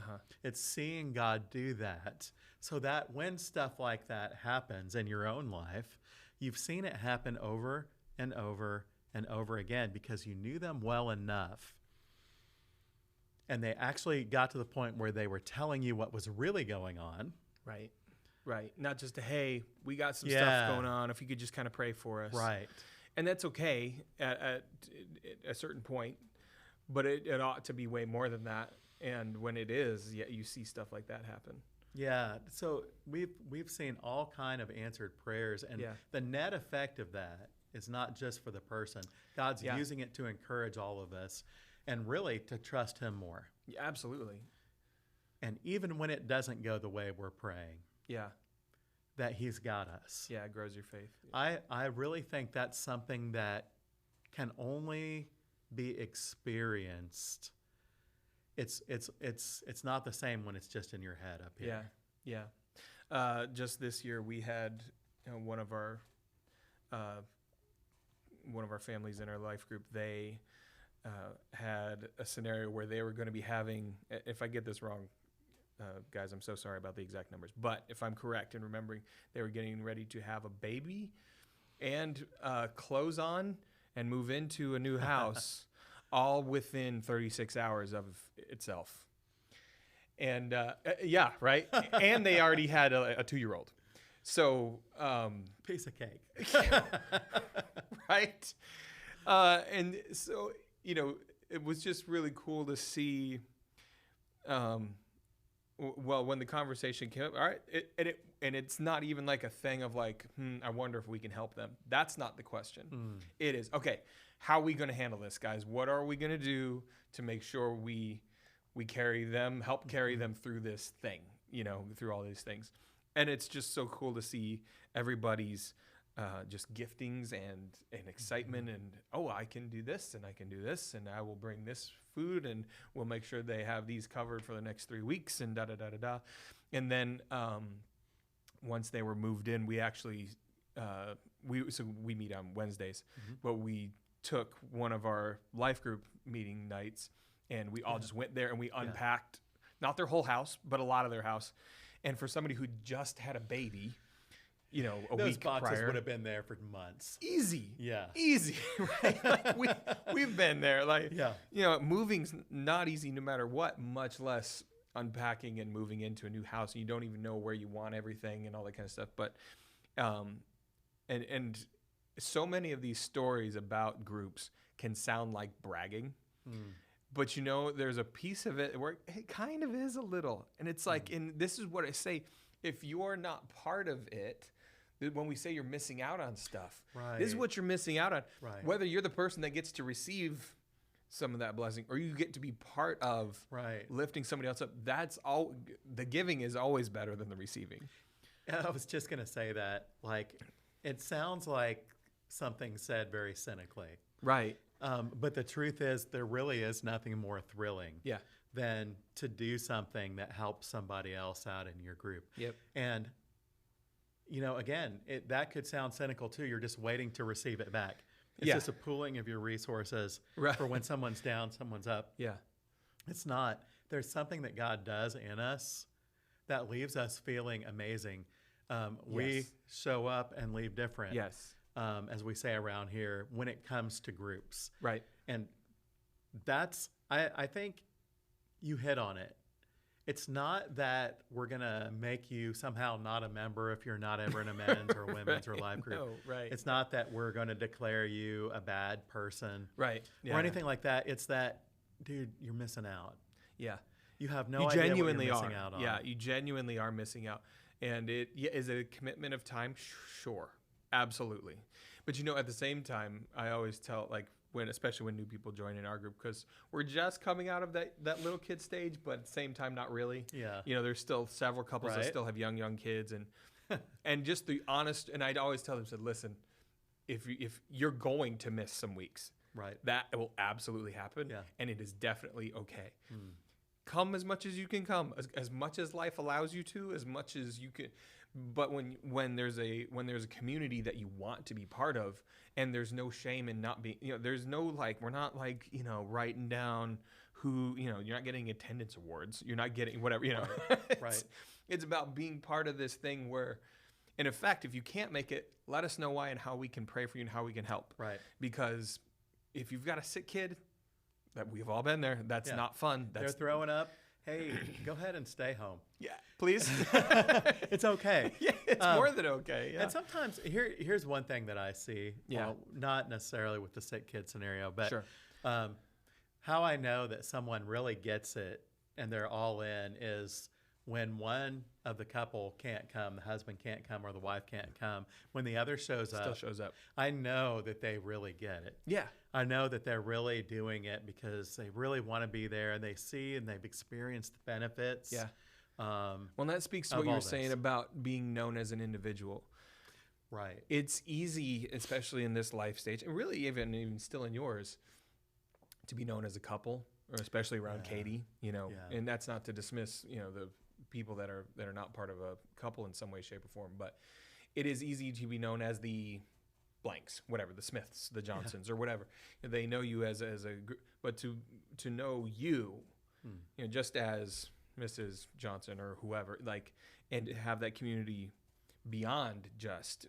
[SPEAKER 2] It's seeing God do that, so that when stuff like that happens in your own life, you've seen it happen over and over and over again, because you knew them well enough. And they actually got to the point where they were telling you what was really going on.
[SPEAKER 1] Right. Right. Not just hey, we got some
[SPEAKER 2] Yeah.
[SPEAKER 1] stuff going on. If you could just kind of pray for us.
[SPEAKER 2] Right.
[SPEAKER 1] And that's okay at a certain point, but it ought to be way more than that. And when it is, yeah, you see stuff like that happen.
[SPEAKER 2] Yeah. So we've seen all kind of answered prayers, and
[SPEAKER 1] Yeah.
[SPEAKER 2] the net effect of that is not just for the person. God's
[SPEAKER 1] Yeah.
[SPEAKER 2] using it to encourage all of us, and really to trust Him more.
[SPEAKER 1] Yeah, absolutely.
[SPEAKER 2] And even when it doesn't go the way we're praying,
[SPEAKER 1] Yeah.
[SPEAKER 2] that He's got us.
[SPEAKER 1] Yeah. It grows your faith.
[SPEAKER 2] I really think that's something that can only be experienced. It's not the same when it's just in your head up here.
[SPEAKER 1] Yeah. Yeah. Just this year, we had one of our families in our life group. They had a scenario where they were going to be having, if I get this wrong, guys, I'm so sorry about the exact numbers, but if I'm correct in remembering, they were getting ready to have a baby and clothes on and move into a new house all within 36 hours of itself. And yeah, right. And they already had a 2-year-old. So,
[SPEAKER 2] Piece of cake.
[SPEAKER 1] right. And so, it was just really cool to see, well, when the conversation came up, all right, and it's not even like a thing of like, I wonder if we can help them. That's not the question. It is, okay, how are we going to handle this, guys? What are we going to do to make sure we help carry them through this thing, through all these things. And it's just so cool to see everybody's just giftings and excitement and, I can do this and I can do this and I will bring this food and we'll make sure they have these covered for the next 3 weeks and da-da-da-da-da. And then once they were moved in, we actually, we meet on Wednesdays, but we took one of our life group meeting nights and we all just went there and we unpacked, not their whole house, but a lot of their house. And for somebody who just had a baby, a
[SPEAKER 2] Those
[SPEAKER 1] week
[SPEAKER 2] boxes
[SPEAKER 1] prior,
[SPEAKER 2] would have been there for months.
[SPEAKER 1] easy,
[SPEAKER 2] Yeah.
[SPEAKER 1] easy, right? Like we've been there. Like,
[SPEAKER 2] Yeah.
[SPEAKER 1] moving's not easy no matter what, much less unpacking and moving into a new house. And you don't even know where you want everything and all that kind of stuff. But, and so many of these stories about groups can sound like bragging. But there's a piece of it where it kind of is a little. And it's like, and this is what I say, if you're not part of it, when we say you're missing out on stuff, this is what you're missing out on.
[SPEAKER 2] Right.
[SPEAKER 1] Whether you're the person that gets to receive some of that blessing or you get to be part of lifting somebody else up, that's all. The giving is always better than the receiving.
[SPEAKER 2] I was just going to say that, like, it sounds like something said very cynically.
[SPEAKER 1] Right.
[SPEAKER 2] But the truth is, there really is nothing more thrilling
[SPEAKER 1] Yeah.
[SPEAKER 2] than to do something that helps somebody else out in your group.
[SPEAKER 1] Yep.
[SPEAKER 2] And, again, that could sound cynical too. You're just waiting to receive it back. It's just a pooling of your resources for when someone's down, someone's up.
[SPEAKER 1] Yeah.
[SPEAKER 2] It's not. There's something that God does in us that leaves us feeling amazing. We show up and leave different.
[SPEAKER 1] Yes.
[SPEAKER 2] As we say around here, when it comes to groups.
[SPEAKER 1] Right.
[SPEAKER 2] And that's, I think you hit on it. it's not that we're going to make you somehow not a member if you're not ever in a men's or women's or life group.
[SPEAKER 1] No, right.
[SPEAKER 2] It's not that we're going to declare you a bad person
[SPEAKER 1] Right. Yeah.
[SPEAKER 2] or anything like that. It's that, dude, you're missing out.
[SPEAKER 1] Yeah.
[SPEAKER 2] You have no
[SPEAKER 1] You
[SPEAKER 2] idea
[SPEAKER 1] genuinely
[SPEAKER 2] what you're missing
[SPEAKER 1] are.
[SPEAKER 2] out on.
[SPEAKER 1] Yeah, you genuinely are missing out. And it is a commitment of time. Sure. Absolutely. But at the same time, I always tell, like, especially when new people join in our group, because we're just coming out of that little kid stage, but at the same time, not really.
[SPEAKER 2] Yeah.
[SPEAKER 1] There's still several couples that
[SPEAKER 2] Right.
[SPEAKER 1] still have young kids, and and just the honest. And I'd always tell them, listen, if you're going to miss some weeks,
[SPEAKER 2] Right.
[SPEAKER 1] that will absolutely happen,
[SPEAKER 2] Yeah.
[SPEAKER 1] and it is definitely okay. Come as much as you can come, as much as life allows you to, as much as you can. But when there's a community that you want to be part of, and there's no shame in not being, there's no, like, we're not like, writing down who, you're not getting attendance awards, you're not getting whatever,
[SPEAKER 2] Right.
[SPEAKER 1] It's about being part of this thing where, and in fact, if you can't make it, let us know why and how we can pray for you and how we can help.
[SPEAKER 2] Right.
[SPEAKER 1] Because if you've got a sick kid, that we've all been there, that's
[SPEAKER 2] Yeah.
[SPEAKER 1] not fun.
[SPEAKER 2] They're
[SPEAKER 1] That's
[SPEAKER 2] throwing up. Hey, go ahead and stay home.
[SPEAKER 1] yeah, please.
[SPEAKER 2] It's okay.
[SPEAKER 1] Yeah, it's more than okay. Yeah.
[SPEAKER 2] And sometimes here's one thing that I see.
[SPEAKER 1] Yeah.
[SPEAKER 2] Well, not necessarily with the sick kid scenario, but
[SPEAKER 1] Sure.
[SPEAKER 2] How I know that someone really gets it and they're all in is when one of the couple can't come, the husband can't come, or the wife can't come. When the other shows
[SPEAKER 1] Still
[SPEAKER 2] up,
[SPEAKER 1] shows up.
[SPEAKER 2] I know that they really get it.
[SPEAKER 1] Yeah.
[SPEAKER 2] I know that they're really doing it because they really want to be there and they see and they've experienced the benefits.
[SPEAKER 1] Yeah.
[SPEAKER 2] Um,
[SPEAKER 1] Well, that speaks to
[SPEAKER 2] Of
[SPEAKER 1] what you
[SPEAKER 2] all
[SPEAKER 1] were saying
[SPEAKER 2] this.
[SPEAKER 1] about being known as an individual.
[SPEAKER 2] right.
[SPEAKER 1] It's easy, especially in this life stage, and really even still in yours, to be known as a couple, or especially around
[SPEAKER 2] Yeah.
[SPEAKER 1] Katie.
[SPEAKER 2] Yeah.
[SPEAKER 1] And that's not to dismiss, the people that are not part of a couple in some way, shape, or form, but it is easy to be known as the blanks, whatever, the Smiths, the Johnsons, or whatever. They know you as a group, but to know you, just as Mrs. Johnson or whoever, like, and to have that community beyond just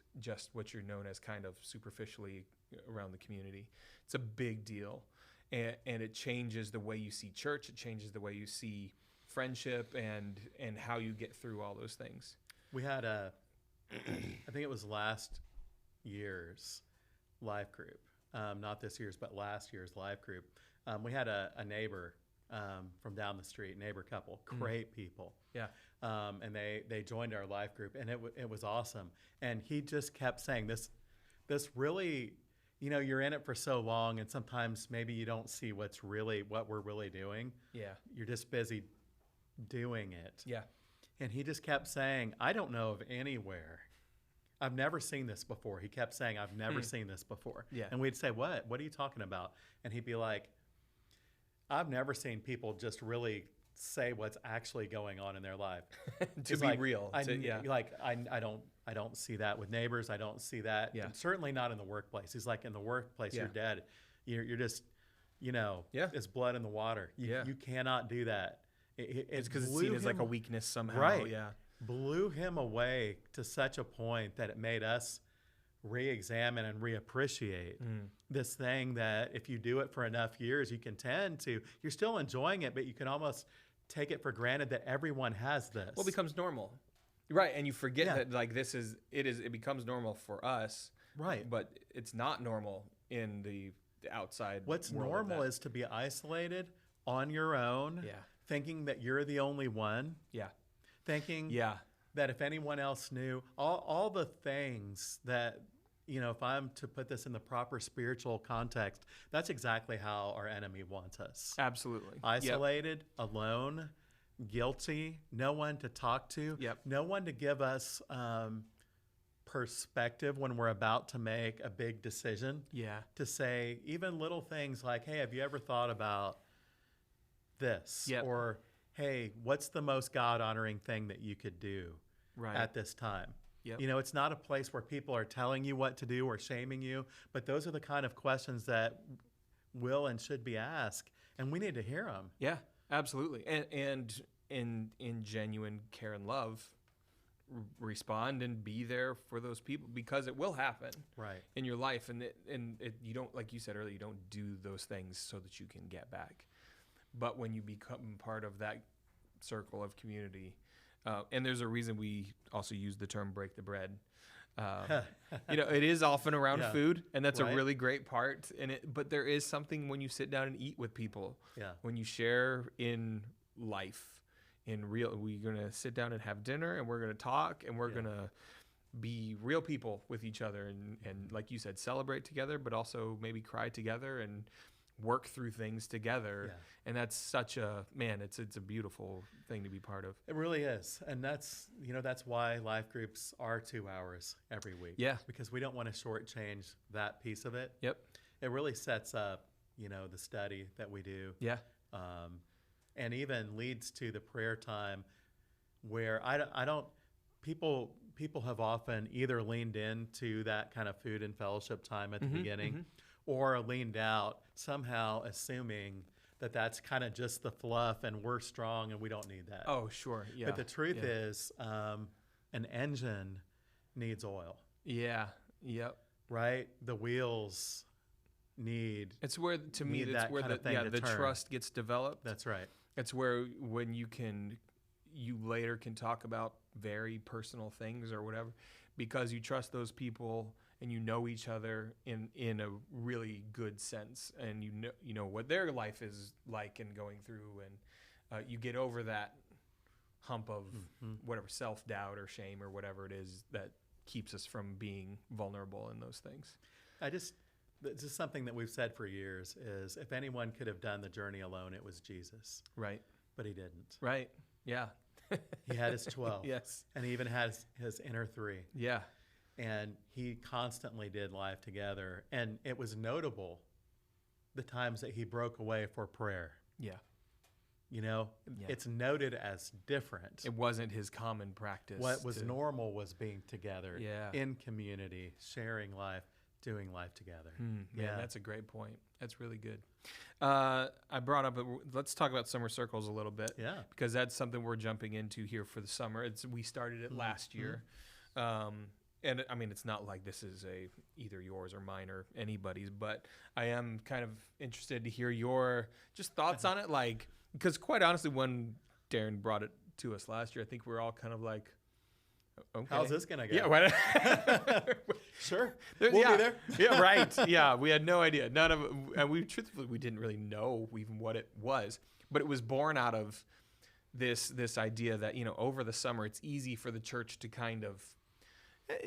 [SPEAKER 1] what you're known as kind of superficially around the community. It's a big deal. And it changes the way you see church. It changes the way you see friendship and how you get through all those things.
[SPEAKER 2] We had I think it was last year's life group, not this year's, but last year's life group. We had a neighbor from down the street, neighbor couple, great people.
[SPEAKER 1] Yeah.
[SPEAKER 2] And they joined our life group, and it was awesome. And he just kept saying this really, you're in it for so long, and sometimes maybe you don't see what we're really doing.
[SPEAKER 1] Yeah.
[SPEAKER 2] You're just busy doing it.
[SPEAKER 1] Yeah.
[SPEAKER 2] And he just kept saying, I don't know of anywhere. I've never seen this before. He kept saying, I've never seen this before.
[SPEAKER 1] Yeah.
[SPEAKER 2] And we'd say, what? What are you talking about? And he'd be like, I've never seen people just really say what's actually going on in their life.
[SPEAKER 1] To
[SPEAKER 2] He's
[SPEAKER 1] be
[SPEAKER 2] like,
[SPEAKER 1] real.
[SPEAKER 2] I don't see that with neighbors. I don't see that.
[SPEAKER 1] Yeah.
[SPEAKER 2] And certainly not in the workplace. He's like, in the workplace,
[SPEAKER 1] Yeah.
[SPEAKER 2] you're dead. You're just,
[SPEAKER 1] Yeah.
[SPEAKER 2] it's blood in the water. You cannot do that.
[SPEAKER 1] It's because it's
[SPEAKER 2] blew
[SPEAKER 1] seen as like a
[SPEAKER 2] him-
[SPEAKER 1] weakness somehow.
[SPEAKER 2] Right.
[SPEAKER 1] Yeah.
[SPEAKER 2] blew him away to such a point that it made us re-examine and reappreciate this thing that if you do it for enough years, you can tend to, you're still enjoying it, but you can almost take it for granted that everyone has this.
[SPEAKER 1] Well, it becomes normal. Right. And you forget
[SPEAKER 2] Yeah.
[SPEAKER 1] that, like, it becomes normal for us.
[SPEAKER 2] Right.
[SPEAKER 1] But it's not normal in the outside.
[SPEAKER 2] What's
[SPEAKER 1] world of
[SPEAKER 2] normal
[SPEAKER 1] that.
[SPEAKER 2] is to be isolated on your own,
[SPEAKER 1] Yeah.
[SPEAKER 2] thinking that you're the only one,
[SPEAKER 1] Yeah.
[SPEAKER 2] thinking
[SPEAKER 1] Yeah.
[SPEAKER 2] that if anyone else knew, all the things that, if I'm to put this in the proper spiritual context, that's exactly how our enemy wants us.
[SPEAKER 1] Absolutely. Yep.
[SPEAKER 2] Isolated, alone, guilty, no one to talk to,
[SPEAKER 1] Yep.
[SPEAKER 2] no one to give us perspective when we're about to make a big decision,
[SPEAKER 1] Yeah.
[SPEAKER 2] to say even little things like, hey, have you ever thought about this?
[SPEAKER 1] Yep.
[SPEAKER 2] Or, hey, what's the most God-honoring thing that you could do
[SPEAKER 1] Right.
[SPEAKER 2] at this time?
[SPEAKER 1] Yep.
[SPEAKER 2] It's not a place where people are telling you what to do or shaming you, but those are the kind of questions that will and should be asked, and we need to hear them.
[SPEAKER 1] Yeah, absolutely. And in genuine care and love, respond and be there for those people, because it will happen
[SPEAKER 2] Right.
[SPEAKER 1] in your life. And you don't, like you said earlier, you don't do those things so that you can get back. But when you become part of that circle of community. And there's a reason we also use the term break the bread. It is often around
[SPEAKER 2] Yeah.
[SPEAKER 1] food, and that's
[SPEAKER 2] Right.
[SPEAKER 1] a really great part in it. But there is something when you sit down and eat with people,
[SPEAKER 2] Yeah.
[SPEAKER 1] when you share in life, we're going to sit down and have dinner, and we're going to talk, and we're
[SPEAKER 2] Yeah.
[SPEAKER 1] going to be real people with each other. And like you said, celebrate together, but also maybe cry together and work through things together.
[SPEAKER 2] Yeah.
[SPEAKER 1] And that's it's a beautiful thing to be part of.
[SPEAKER 2] It really is. And that's why life groups are 2 hours every week.
[SPEAKER 1] Yeah.
[SPEAKER 2] Because we don't want to shortchange that piece of it.
[SPEAKER 1] Yep.
[SPEAKER 2] It really sets up, the study that we do.
[SPEAKER 1] Yeah.
[SPEAKER 2] And even leads to the prayer time where people have often either leaned into that kind of food and fellowship time at the beginning or leaned out somehow assuming that that's kind of just the fluff and we're strong and we don't need that.
[SPEAKER 1] Oh, sure. Yeah.
[SPEAKER 2] But the truth is an engine needs oil,
[SPEAKER 1] Yeah. Yep.
[SPEAKER 2] right? The wheels need.
[SPEAKER 1] It's where, to me,
[SPEAKER 2] Need
[SPEAKER 1] that's
[SPEAKER 2] that
[SPEAKER 1] where
[SPEAKER 2] kind of thing to
[SPEAKER 1] the
[SPEAKER 2] turn.
[SPEAKER 1] trust gets developed.
[SPEAKER 2] That's right.
[SPEAKER 1] It's where when you later can talk about very personal things or whatever, because you trust those people and you know each other in a really good sense, and you know what their life is like and going through, and you get over that hump of whatever self-doubt or shame or whatever it is that keeps us from being vulnerable in those things.
[SPEAKER 2] This is something that we've said for years is if anyone could have done the journey alone, it was Jesus,
[SPEAKER 1] Right.
[SPEAKER 2] but he didn't.
[SPEAKER 1] Right. Yeah.
[SPEAKER 2] He had his 12.
[SPEAKER 1] Yes.
[SPEAKER 2] And he even has his inner 3.
[SPEAKER 1] Yeah.
[SPEAKER 2] And he constantly did life together. And it was notable the times that he broke away for prayer.
[SPEAKER 1] Yeah.
[SPEAKER 2] Yeah. It's noted as different.
[SPEAKER 1] It wasn't his common practice.
[SPEAKER 2] What was normal was being together
[SPEAKER 1] Yeah.
[SPEAKER 2] in community, sharing life, doing life together.
[SPEAKER 1] Man,
[SPEAKER 2] Yeah.
[SPEAKER 1] that's a great point. That's really good. I brought up, let's talk about summer circles a little bit.
[SPEAKER 2] Yeah.
[SPEAKER 1] Because that's something we're jumping into here for the summer. We started it last year. And I mean, it's not like this is either yours or mine or anybody's, but I am kind of interested to hear your just thoughts on it. Like, because quite honestly, when Darren brought it to us last year, I think we were all kind of like, okay.
[SPEAKER 2] How's this going to go?
[SPEAKER 1] Yeah, what?
[SPEAKER 2] Sure.
[SPEAKER 1] We'll
[SPEAKER 2] We'll be there.
[SPEAKER 1] Yeah, right. Yeah, we had no idea. None of it, and truthfully, we didn't really know even what it was. But it was born out of this idea that, over the summer, it's easy for the church to kind of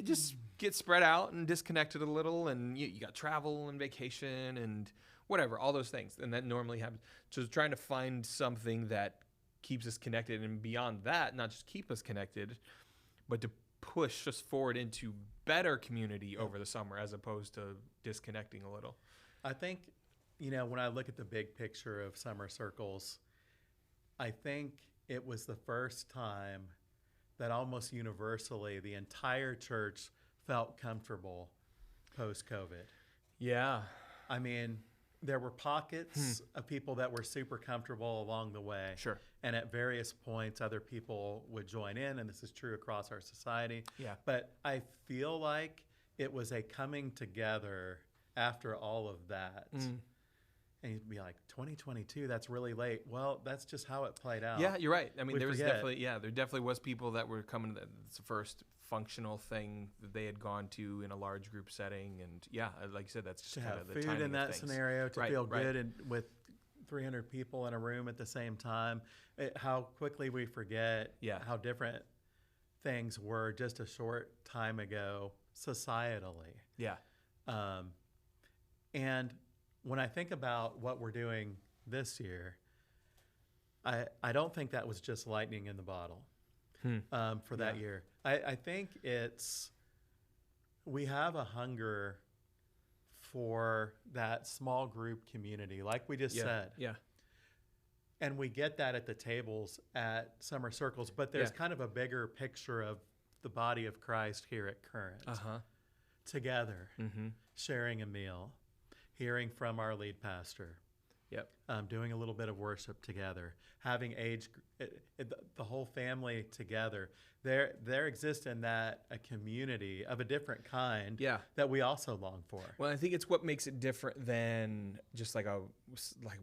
[SPEAKER 1] just get spread out and disconnected a little, and you got travel and vacation and whatever, all those things, and that normally happens. So trying to find something that keeps us connected, and beyond that, not just keep us connected, but to push us forward into better community over the summer as opposed to disconnecting a little.
[SPEAKER 2] I think, when I look at the big picture of summer circles, I think it was the first time that almost universally the entire church felt comfortable post-COVID.
[SPEAKER 1] Yeah.
[SPEAKER 2] I mean, there were pockets of people that were super comfortable along the way.
[SPEAKER 1] Sure.
[SPEAKER 2] And at various points, other people would join in, and this is true across our society.
[SPEAKER 1] Yeah.
[SPEAKER 2] But I feel like it was a coming together after all of that. And you'd be like, 2022, that's really late. Well, that's just how it played out.
[SPEAKER 1] Yeah, you're right. I mean,
[SPEAKER 2] We
[SPEAKER 1] there
[SPEAKER 2] forget.
[SPEAKER 1] definitely was people that were coming to it's the first functional thing that they had gone to in a large group setting. And yeah, like you said, that's just
[SPEAKER 2] To
[SPEAKER 1] kind
[SPEAKER 2] have
[SPEAKER 1] of the
[SPEAKER 2] food
[SPEAKER 1] timing
[SPEAKER 2] in
[SPEAKER 1] of
[SPEAKER 2] that
[SPEAKER 1] things.
[SPEAKER 2] scenario, to
[SPEAKER 1] Right,
[SPEAKER 2] feel
[SPEAKER 1] right.
[SPEAKER 2] good and with 300 people in a room at the same time. How quickly we forget
[SPEAKER 1] Yeah.
[SPEAKER 2] how different things were just a short time ago societally.
[SPEAKER 1] Yeah.
[SPEAKER 2] And when I think about what we're doing this year, I don't think that was just lightning in the bottle for that
[SPEAKER 1] Yeah.
[SPEAKER 2] year. I think we have a hunger for that small group community, like we just
[SPEAKER 1] Yeah.
[SPEAKER 2] said.
[SPEAKER 1] Yeah.
[SPEAKER 2] And we get that at the tables at summer circles, but there's
[SPEAKER 1] Yeah.
[SPEAKER 2] kind of a bigger picture of the body of Christ here at Current
[SPEAKER 1] Uh-huh.
[SPEAKER 2] together,
[SPEAKER 1] Mm-hmm.
[SPEAKER 2] sharing a meal, hearing from our lead pastor,
[SPEAKER 1] Yep.
[SPEAKER 2] Doing a little bit of worship together, having the whole family together. There exists in that a community of a different kind
[SPEAKER 1] Yeah.
[SPEAKER 2] that we also long for.
[SPEAKER 1] Well, I think it's what makes it different than just like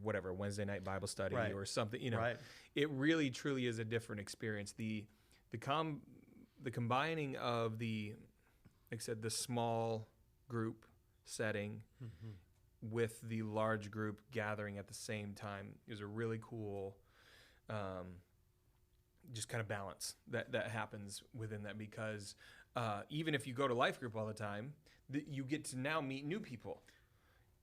[SPEAKER 1] whatever Wednesday night Bible study
[SPEAKER 2] Right.
[SPEAKER 1] or something.
[SPEAKER 2] Right.
[SPEAKER 1] It really truly is a different experience. The combining of like I said, the small group setting with the large group gathering at the same time is a really cool just kind of balance that happens within that, because even if you go to life group all the time, you get to now meet new people.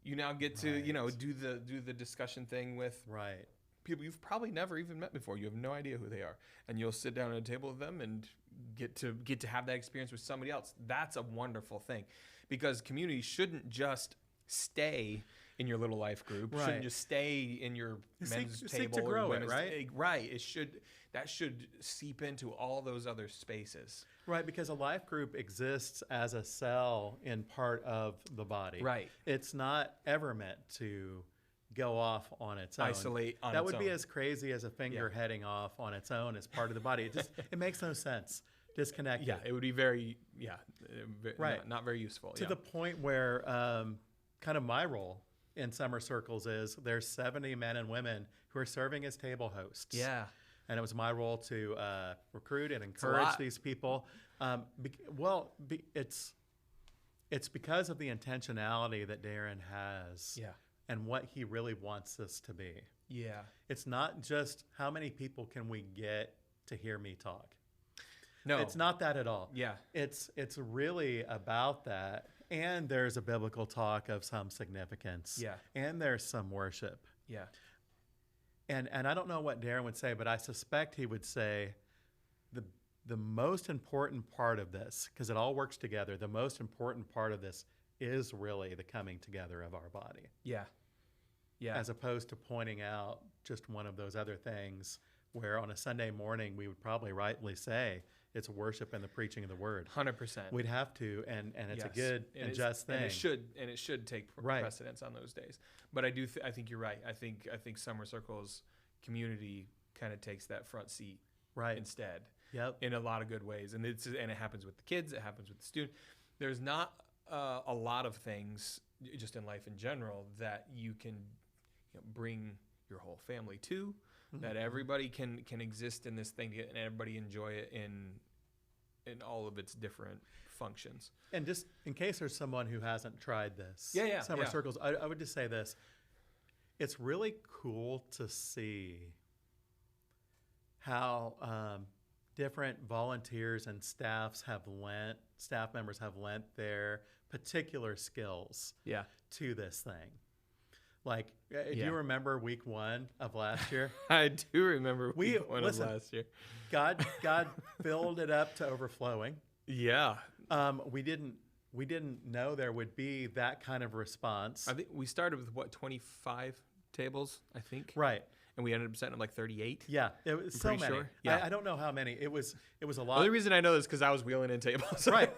[SPEAKER 1] You now get to
[SPEAKER 2] Right.
[SPEAKER 1] do the discussion thing with
[SPEAKER 2] Right.
[SPEAKER 1] people you've probably never even met before. You have no idea who they are, and you'll sit down at a table with them and get to have that experience with somebody else. That's a wonderful thing, because community shouldn't just stay in your little life group.
[SPEAKER 2] Right.
[SPEAKER 1] Shouldn't just stay in your men's
[SPEAKER 2] Seek
[SPEAKER 1] table
[SPEAKER 2] to
[SPEAKER 1] or
[SPEAKER 2] grow it,
[SPEAKER 1] women's.
[SPEAKER 2] right?
[SPEAKER 1] Right. That should seep into all those other spaces.
[SPEAKER 2] Right, because a life group exists as a cell in part of the body.
[SPEAKER 1] Right.
[SPEAKER 2] It's not ever meant to go off on its own.
[SPEAKER 1] Isolate on
[SPEAKER 2] that
[SPEAKER 1] its
[SPEAKER 2] would be
[SPEAKER 1] own.
[SPEAKER 2] as crazy as a finger
[SPEAKER 1] Yeah.
[SPEAKER 2] heading off on its own as part of the body. It makes no sense. Disconnected.
[SPEAKER 1] Yeah, it would be very
[SPEAKER 2] Right.
[SPEAKER 1] not very useful.
[SPEAKER 2] To the point where kind of my role in summer circles is there's 70 men and women who are serving as table hosts.
[SPEAKER 1] yeah.
[SPEAKER 2] And it was my role to recruit and
[SPEAKER 1] a
[SPEAKER 2] encourage
[SPEAKER 1] lot.
[SPEAKER 2] these people. It's because of the intentionality that Darren has
[SPEAKER 1] Yeah.
[SPEAKER 2] and what he really wants us to be.
[SPEAKER 1] Yeah.
[SPEAKER 2] It's not just how many people can we get to hear me talk.
[SPEAKER 1] No.
[SPEAKER 2] It's not that at all.
[SPEAKER 1] Yeah.
[SPEAKER 2] It's really about that. And there's a biblical talk of some significance.
[SPEAKER 1] Yeah.
[SPEAKER 2] And there's some worship.
[SPEAKER 1] Yeah.
[SPEAKER 2] And I don't know what Darren would say, but I suspect he would say the most important part of this, because it all works together, the most important part of this is really the coming together of our body,
[SPEAKER 1] Yeah. Yeah.
[SPEAKER 2] as opposed to pointing out just one of those other things where on a Sunday morning we would probably rightly say it's worship and the preaching of the word.
[SPEAKER 1] 100%.
[SPEAKER 2] We'd have to, and it's a
[SPEAKER 1] Yes.
[SPEAKER 2] good and
[SPEAKER 1] it's-
[SPEAKER 2] just thing.
[SPEAKER 1] And it should take
[SPEAKER 2] Right.
[SPEAKER 1] precedence on those days. But I think you're right. I think Summer Circle's community kind of takes that front seat
[SPEAKER 2] Right.
[SPEAKER 1] instead
[SPEAKER 2] Yep.
[SPEAKER 1] in a lot of good ways. And it happens with the kids. It happens with the student. There's not a lot of things just in life in general that you can bring your whole family to. That everybody can exist in this thing and everybody enjoy it in all of its different functions.
[SPEAKER 2] And just in case there's someone who hasn't tried this,
[SPEAKER 1] Yeah,
[SPEAKER 2] summer
[SPEAKER 1] yeah.
[SPEAKER 2] circles, I would just say this. It's really cool to see how different volunteers and staff members have lent their particular skills
[SPEAKER 1] Yeah.
[SPEAKER 2] to this thing. Like, do
[SPEAKER 1] Yeah.
[SPEAKER 2] you remember week 1 of last year?
[SPEAKER 1] I do remember
[SPEAKER 2] We-
[SPEAKER 1] week one
[SPEAKER 2] listen.
[SPEAKER 1] of last year.
[SPEAKER 2] God filled it up to overflowing.
[SPEAKER 1] Yeah.
[SPEAKER 2] We didn't know there would be that kind of response.
[SPEAKER 1] I think we started with 25 tables, I think.
[SPEAKER 2] Right.
[SPEAKER 1] And we ended up setting up like 38.
[SPEAKER 2] Yeah. It was so
[SPEAKER 1] pretty
[SPEAKER 2] many.
[SPEAKER 1] sure. Yeah.
[SPEAKER 2] I don't know how many. It was a
[SPEAKER 1] The
[SPEAKER 2] lot.
[SPEAKER 1] only reason I know this is because I was wheeling in tables.
[SPEAKER 2] Right.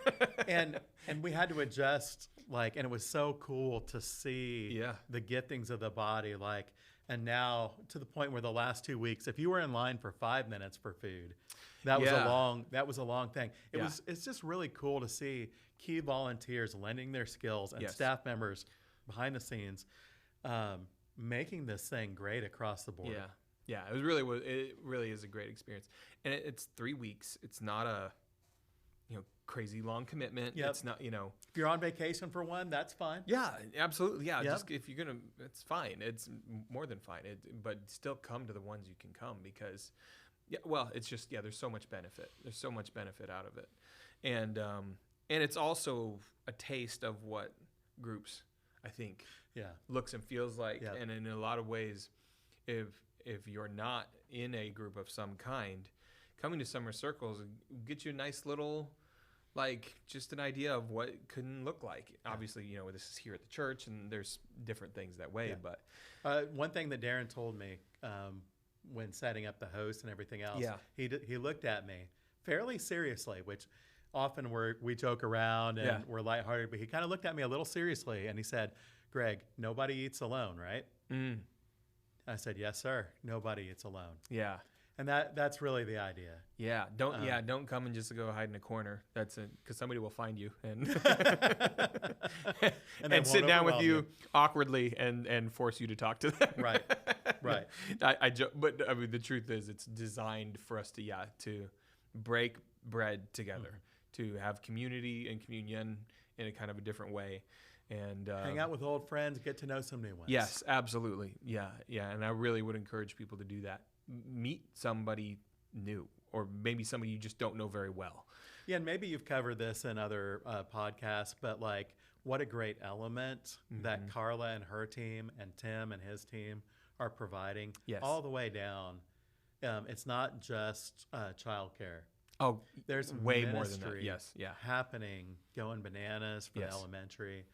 [SPEAKER 2] And we had to adjust, and it was so cool to see
[SPEAKER 1] Yeah.
[SPEAKER 2] the giftings of the body, and now to the point where the last 2 weeks, if you were in line for 5 minutes for food, that was
[SPEAKER 1] Yeah.
[SPEAKER 2] a long thing.
[SPEAKER 1] Yeah.
[SPEAKER 2] It's just really cool to see key volunteers lending their skills and
[SPEAKER 1] Yes.
[SPEAKER 2] staff members behind the scenes, making this thing great across the board.
[SPEAKER 1] Yeah. Yeah. It really is a great experience. And it's 3 weeks. It's not a crazy long commitment.
[SPEAKER 2] Yep.
[SPEAKER 1] It's not,
[SPEAKER 2] If you're on vacation for one, that's fine.
[SPEAKER 1] Yeah, absolutely. Yeah,
[SPEAKER 2] Yep.
[SPEAKER 1] just if you're gonna, it's fine. It's more than fine. But still come to the ones you can come because, it's just there's so much benefit. There's so much benefit out of it, and it's also a taste of what groups I think
[SPEAKER 2] Yeah.
[SPEAKER 1] looks and feels like.
[SPEAKER 2] Yep.
[SPEAKER 1] And in a lot of ways, if you're not in a group of some kind, coming to Summer Circles get you a nice little. Just an idea of what it can look like. Obviously, this is here at the church, and there's different things that way.
[SPEAKER 2] Yeah.
[SPEAKER 1] But
[SPEAKER 2] One thing that Darren told me when setting up the host and everything else,
[SPEAKER 1] Yeah.
[SPEAKER 2] he looked at me fairly seriously, which often we joke around and
[SPEAKER 1] Yeah.
[SPEAKER 2] we're lighthearted, but he kind of looked at me a little seriously and he said, "Greg, nobody eats alone, right?" I said, yes, sir. Nobody eats alone.
[SPEAKER 1] Yeah.
[SPEAKER 2] And that's really the idea.
[SPEAKER 1] Yeah. Don't come and just go hide in a corner. That's it. Because somebody will find you and
[SPEAKER 2] they
[SPEAKER 1] and sit
[SPEAKER 2] won't
[SPEAKER 1] down with
[SPEAKER 2] overwhelm
[SPEAKER 1] you awkwardly and force you to talk to them.
[SPEAKER 2] Right. Right.
[SPEAKER 1] But I mean, the truth is it's designed for us to break bread together, to have community and communion in a kind of a different way. And
[SPEAKER 2] hang out with old friends, get to know some new ones.
[SPEAKER 1] Yes, absolutely. Yeah. And I really would encourage people to do that. Meet somebody new, or maybe somebody you just don't know very well.
[SPEAKER 2] Yeah, and maybe you've covered this in other podcasts, but like, what a great element that Carla and her team and Tim and his team are providing.
[SPEAKER 1] Yes.
[SPEAKER 2] All the way down. It's not just childcare.
[SPEAKER 1] Oh,
[SPEAKER 2] There's
[SPEAKER 1] way more than that.
[SPEAKER 2] ministry
[SPEAKER 1] Yes, yeah.
[SPEAKER 2] happening, going bananas for
[SPEAKER 1] Yes.
[SPEAKER 2] the elementary.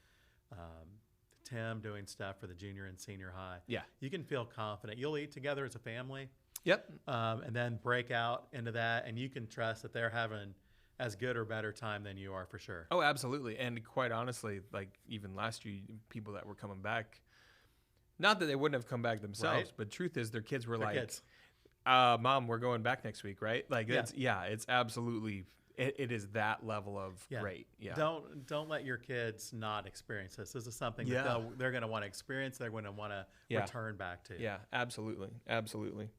[SPEAKER 2] Tim doing stuff for the junior and senior high.
[SPEAKER 1] Yeah.
[SPEAKER 2] You can feel confident. You'll eat together as a family,
[SPEAKER 1] Yep.
[SPEAKER 2] and then break out into that, and you can trust that they're having as good or better time than you are for sure.
[SPEAKER 1] Oh, absolutely. And quite honestly, like even last year, people that were coming back, not that they wouldn't have come back themselves,
[SPEAKER 2] Right.
[SPEAKER 1] but truth is their kids were
[SPEAKER 2] Their
[SPEAKER 1] like,
[SPEAKER 2] kids.
[SPEAKER 1] Mom, we're going back next week, right? Like,
[SPEAKER 2] Yeah.
[SPEAKER 1] it's absolutely, it is that level of
[SPEAKER 2] Yeah.
[SPEAKER 1] great. Yeah.
[SPEAKER 2] Don't let your kids not experience this. This is something
[SPEAKER 1] Yeah.
[SPEAKER 2] that they're going to want to experience. They're going to want to
[SPEAKER 1] Yeah.
[SPEAKER 2] return back to.
[SPEAKER 1] Yeah, absolutely. Absolutely.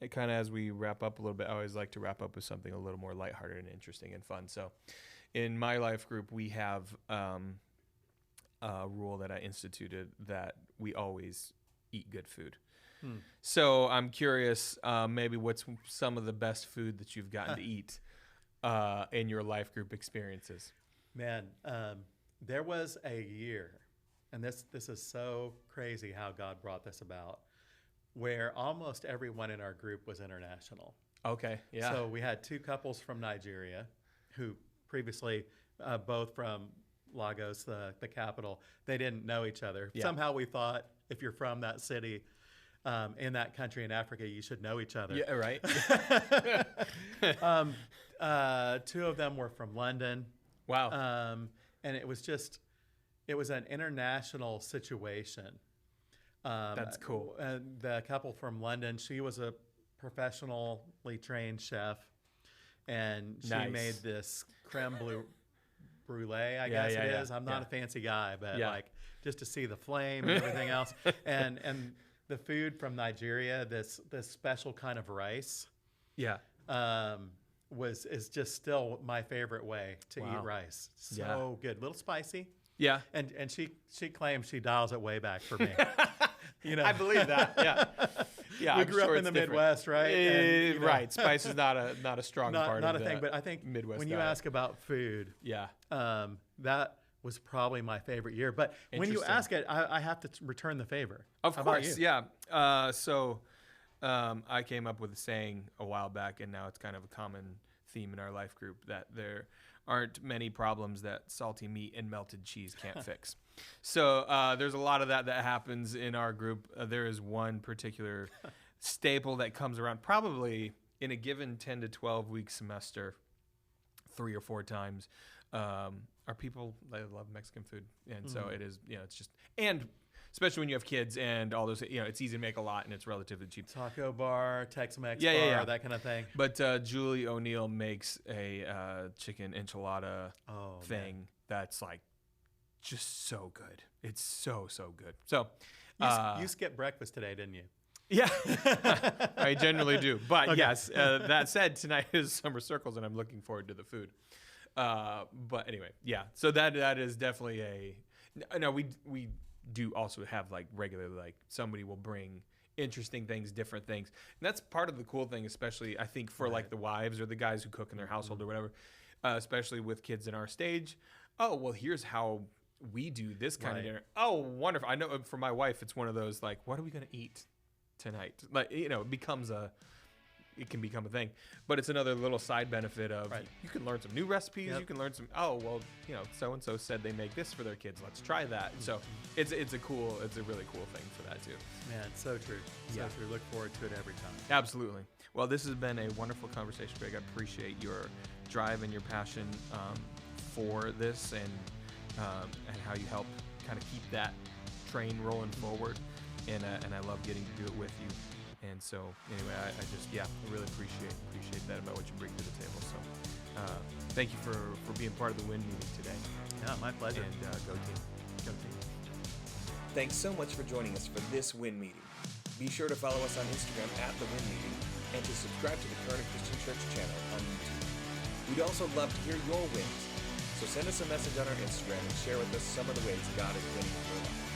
[SPEAKER 1] It kind of, as we wrap up a little bit, I always like to wrap up with something a little more lighthearted and interesting and fun. So in my life group, we have a rule that I instituted that we always eat good food. So I'm curious, maybe what's some of the best food that you've gotten to eat in your life group experiences?
[SPEAKER 2] Man, there was a year, and this is so crazy how God brought this about, where almost everyone in our group was international.
[SPEAKER 1] Okay, yeah.
[SPEAKER 2] So we had two couples from Nigeria who previously, both from Lagos, the capital, they didn't know each other.
[SPEAKER 1] Yeah.
[SPEAKER 2] Somehow we thought if you're from that city, in that country in Africa, you should know each other.
[SPEAKER 1] Yeah, right.
[SPEAKER 2] Two of them were from London.
[SPEAKER 1] Wow.
[SPEAKER 2] And it was an international situation.
[SPEAKER 1] That's cool.
[SPEAKER 2] The couple from London, she was a professionally trained chef, and she
[SPEAKER 1] Nice.
[SPEAKER 2] made this creme brulee, I
[SPEAKER 1] Yeah,
[SPEAKER 2] guess
[SPEAKER 1] yeah,
[SPEAKER 2] it
[SPEAKER 1] yeah.
[SPEAKER 2] is. I'm not
[SPEAKER 1] Yeah.
[SPEAKER 2] a fancy guy, but
[SPEAKER 1] Yeah.
[SPEAKER 2] like just to see the flame and everything else, and the food from Nigeria, this special kind of rice,
[SPEAKER 1] Yeah.
[SPEAKER 2] is just still my favorite way to
[SPEAKER 1] Wow.
[SPEAKER 2] eat rice. So
[SPEAKER 1] Yeah.
[SPEAKER 2] good, a little spicy,
[SPEAKER 1] Yeah.
[SPEAKER 2] and she claims she dials it way back for me. You know,
[SPEAKER 1] I believe that. Yeah. Yeah.
[SPEAKER 2] we
[SPEAKER 1] I'm
[SPEAKER 2] grew
[SPEAKER 1] sure
[SPEAKER 2] up in
[SPEAKER 1] it's
[SPEAKER 2] the
[SPEAKER 1] different.
[SPEAKER 2] Midwest, right? And, you know,
[SPEAKER 1] Right. Spice is not a strong part
[SPEAKER 2] not
[SPEAKER 1] of
[SPEAKER 2] a thing.
[SPEAKER 1] the
[SPEAKER 2] But I think
[SPEAKER 1] Midwest
[SPEAKER 2] when you
[SPEAKER 1] diet.
[SPEAKER 2] ask about food,
[SPEAKER 1] Yeah.
[SPEAKER 2] that was probably my favorite year. But when you
[SPEAKER 1] Interesting.
[SPEAKER 2] ask it, I have to return the favor.
[SPEAKER 1] Of
[SPEAKER 2] How about
[SPEAKER 1] course,
[SPEAKER 2] you?
[SPEAKER 1] yeah. So I came up with a saying a while back, and now it's kind of a common theme in our life group, that there aren't many problems that salty meat and melted cheese can't fix. So there's a lot of that happens in our group. There is one particular staple that comes around probably in a given 10 to 12 week semester 3 or 4 times. Our people, they love Mexican food. And so it is, it's just, and especially when you have kids and all those, it's easy to make a lot and it's relatively cheap.
[SPEAKER 2] Taco bar, Tex-Mex
[SPEAKER 1] Yeah,
[SPEAKER 2] bar,
[SPEAKER 1] yeah, yeah.
[SPEAKER 2] that kind of thing.
[SPEAKER 1] But Julie O'Neill makes a chicken enchilada
[SPEAKER 2] Oh,
[SPEAKER 1] thing that's like just so good. It's so good. So
[SPEAKER 2] man. You skipped breakfast today, didn't you?
[SPEAKER 1] yeah, I generally do. But yes, that said, tonight is Summer Circles and I'm looking forward to the food. But anyway, yeah. So that is definitely no, we do also have like regularly, like somebody will bring interesting things, different things. And that's part of the cool thing, especially I think for like the wives or the guys who cook in their household or whatever, especially with kids in our stage. Oh, well, here's how we do this kind of dinner. Oh, wonderful. I know for my wife, it's one of those like, what are we going to eat tonight? Like, it can become a thing, but it's another little side benefit of you can learn some new recipes.
[SPEAKER 2] Yep.
[SPEAKER 1] You can learn some, so-and-so said they make this for their kids. Let's try that. So it's a really cool thing for that too.
[SPEAKER 2] Man, so true. So true. Look forward to it every time.
[SPEAKER 1] Absolutely. Well, this has been a wonderful conversation, Greg. I appreciate your drive and your passion for this and how you help kind of keep that train rolling forward. and I love getting to do it with you. And so anyway, I really appreciate that about what you bring to the table. So thank you for being part of the WIN meeting today.
[SPEAKER 2] Yeah, my pleasure.
[SPEAKER 1] And go team. Go team.
[SPEAKER 3] Thanks so much for joining us for this WIN meeting. Be sure to follow us on Instagram at the WIN meeting and to subscribe to the Corona Christian Church channel on YouTube. We'd also love to hear your wins, so send us a message on our Instagram and share with us some of the ways God is winning in your life.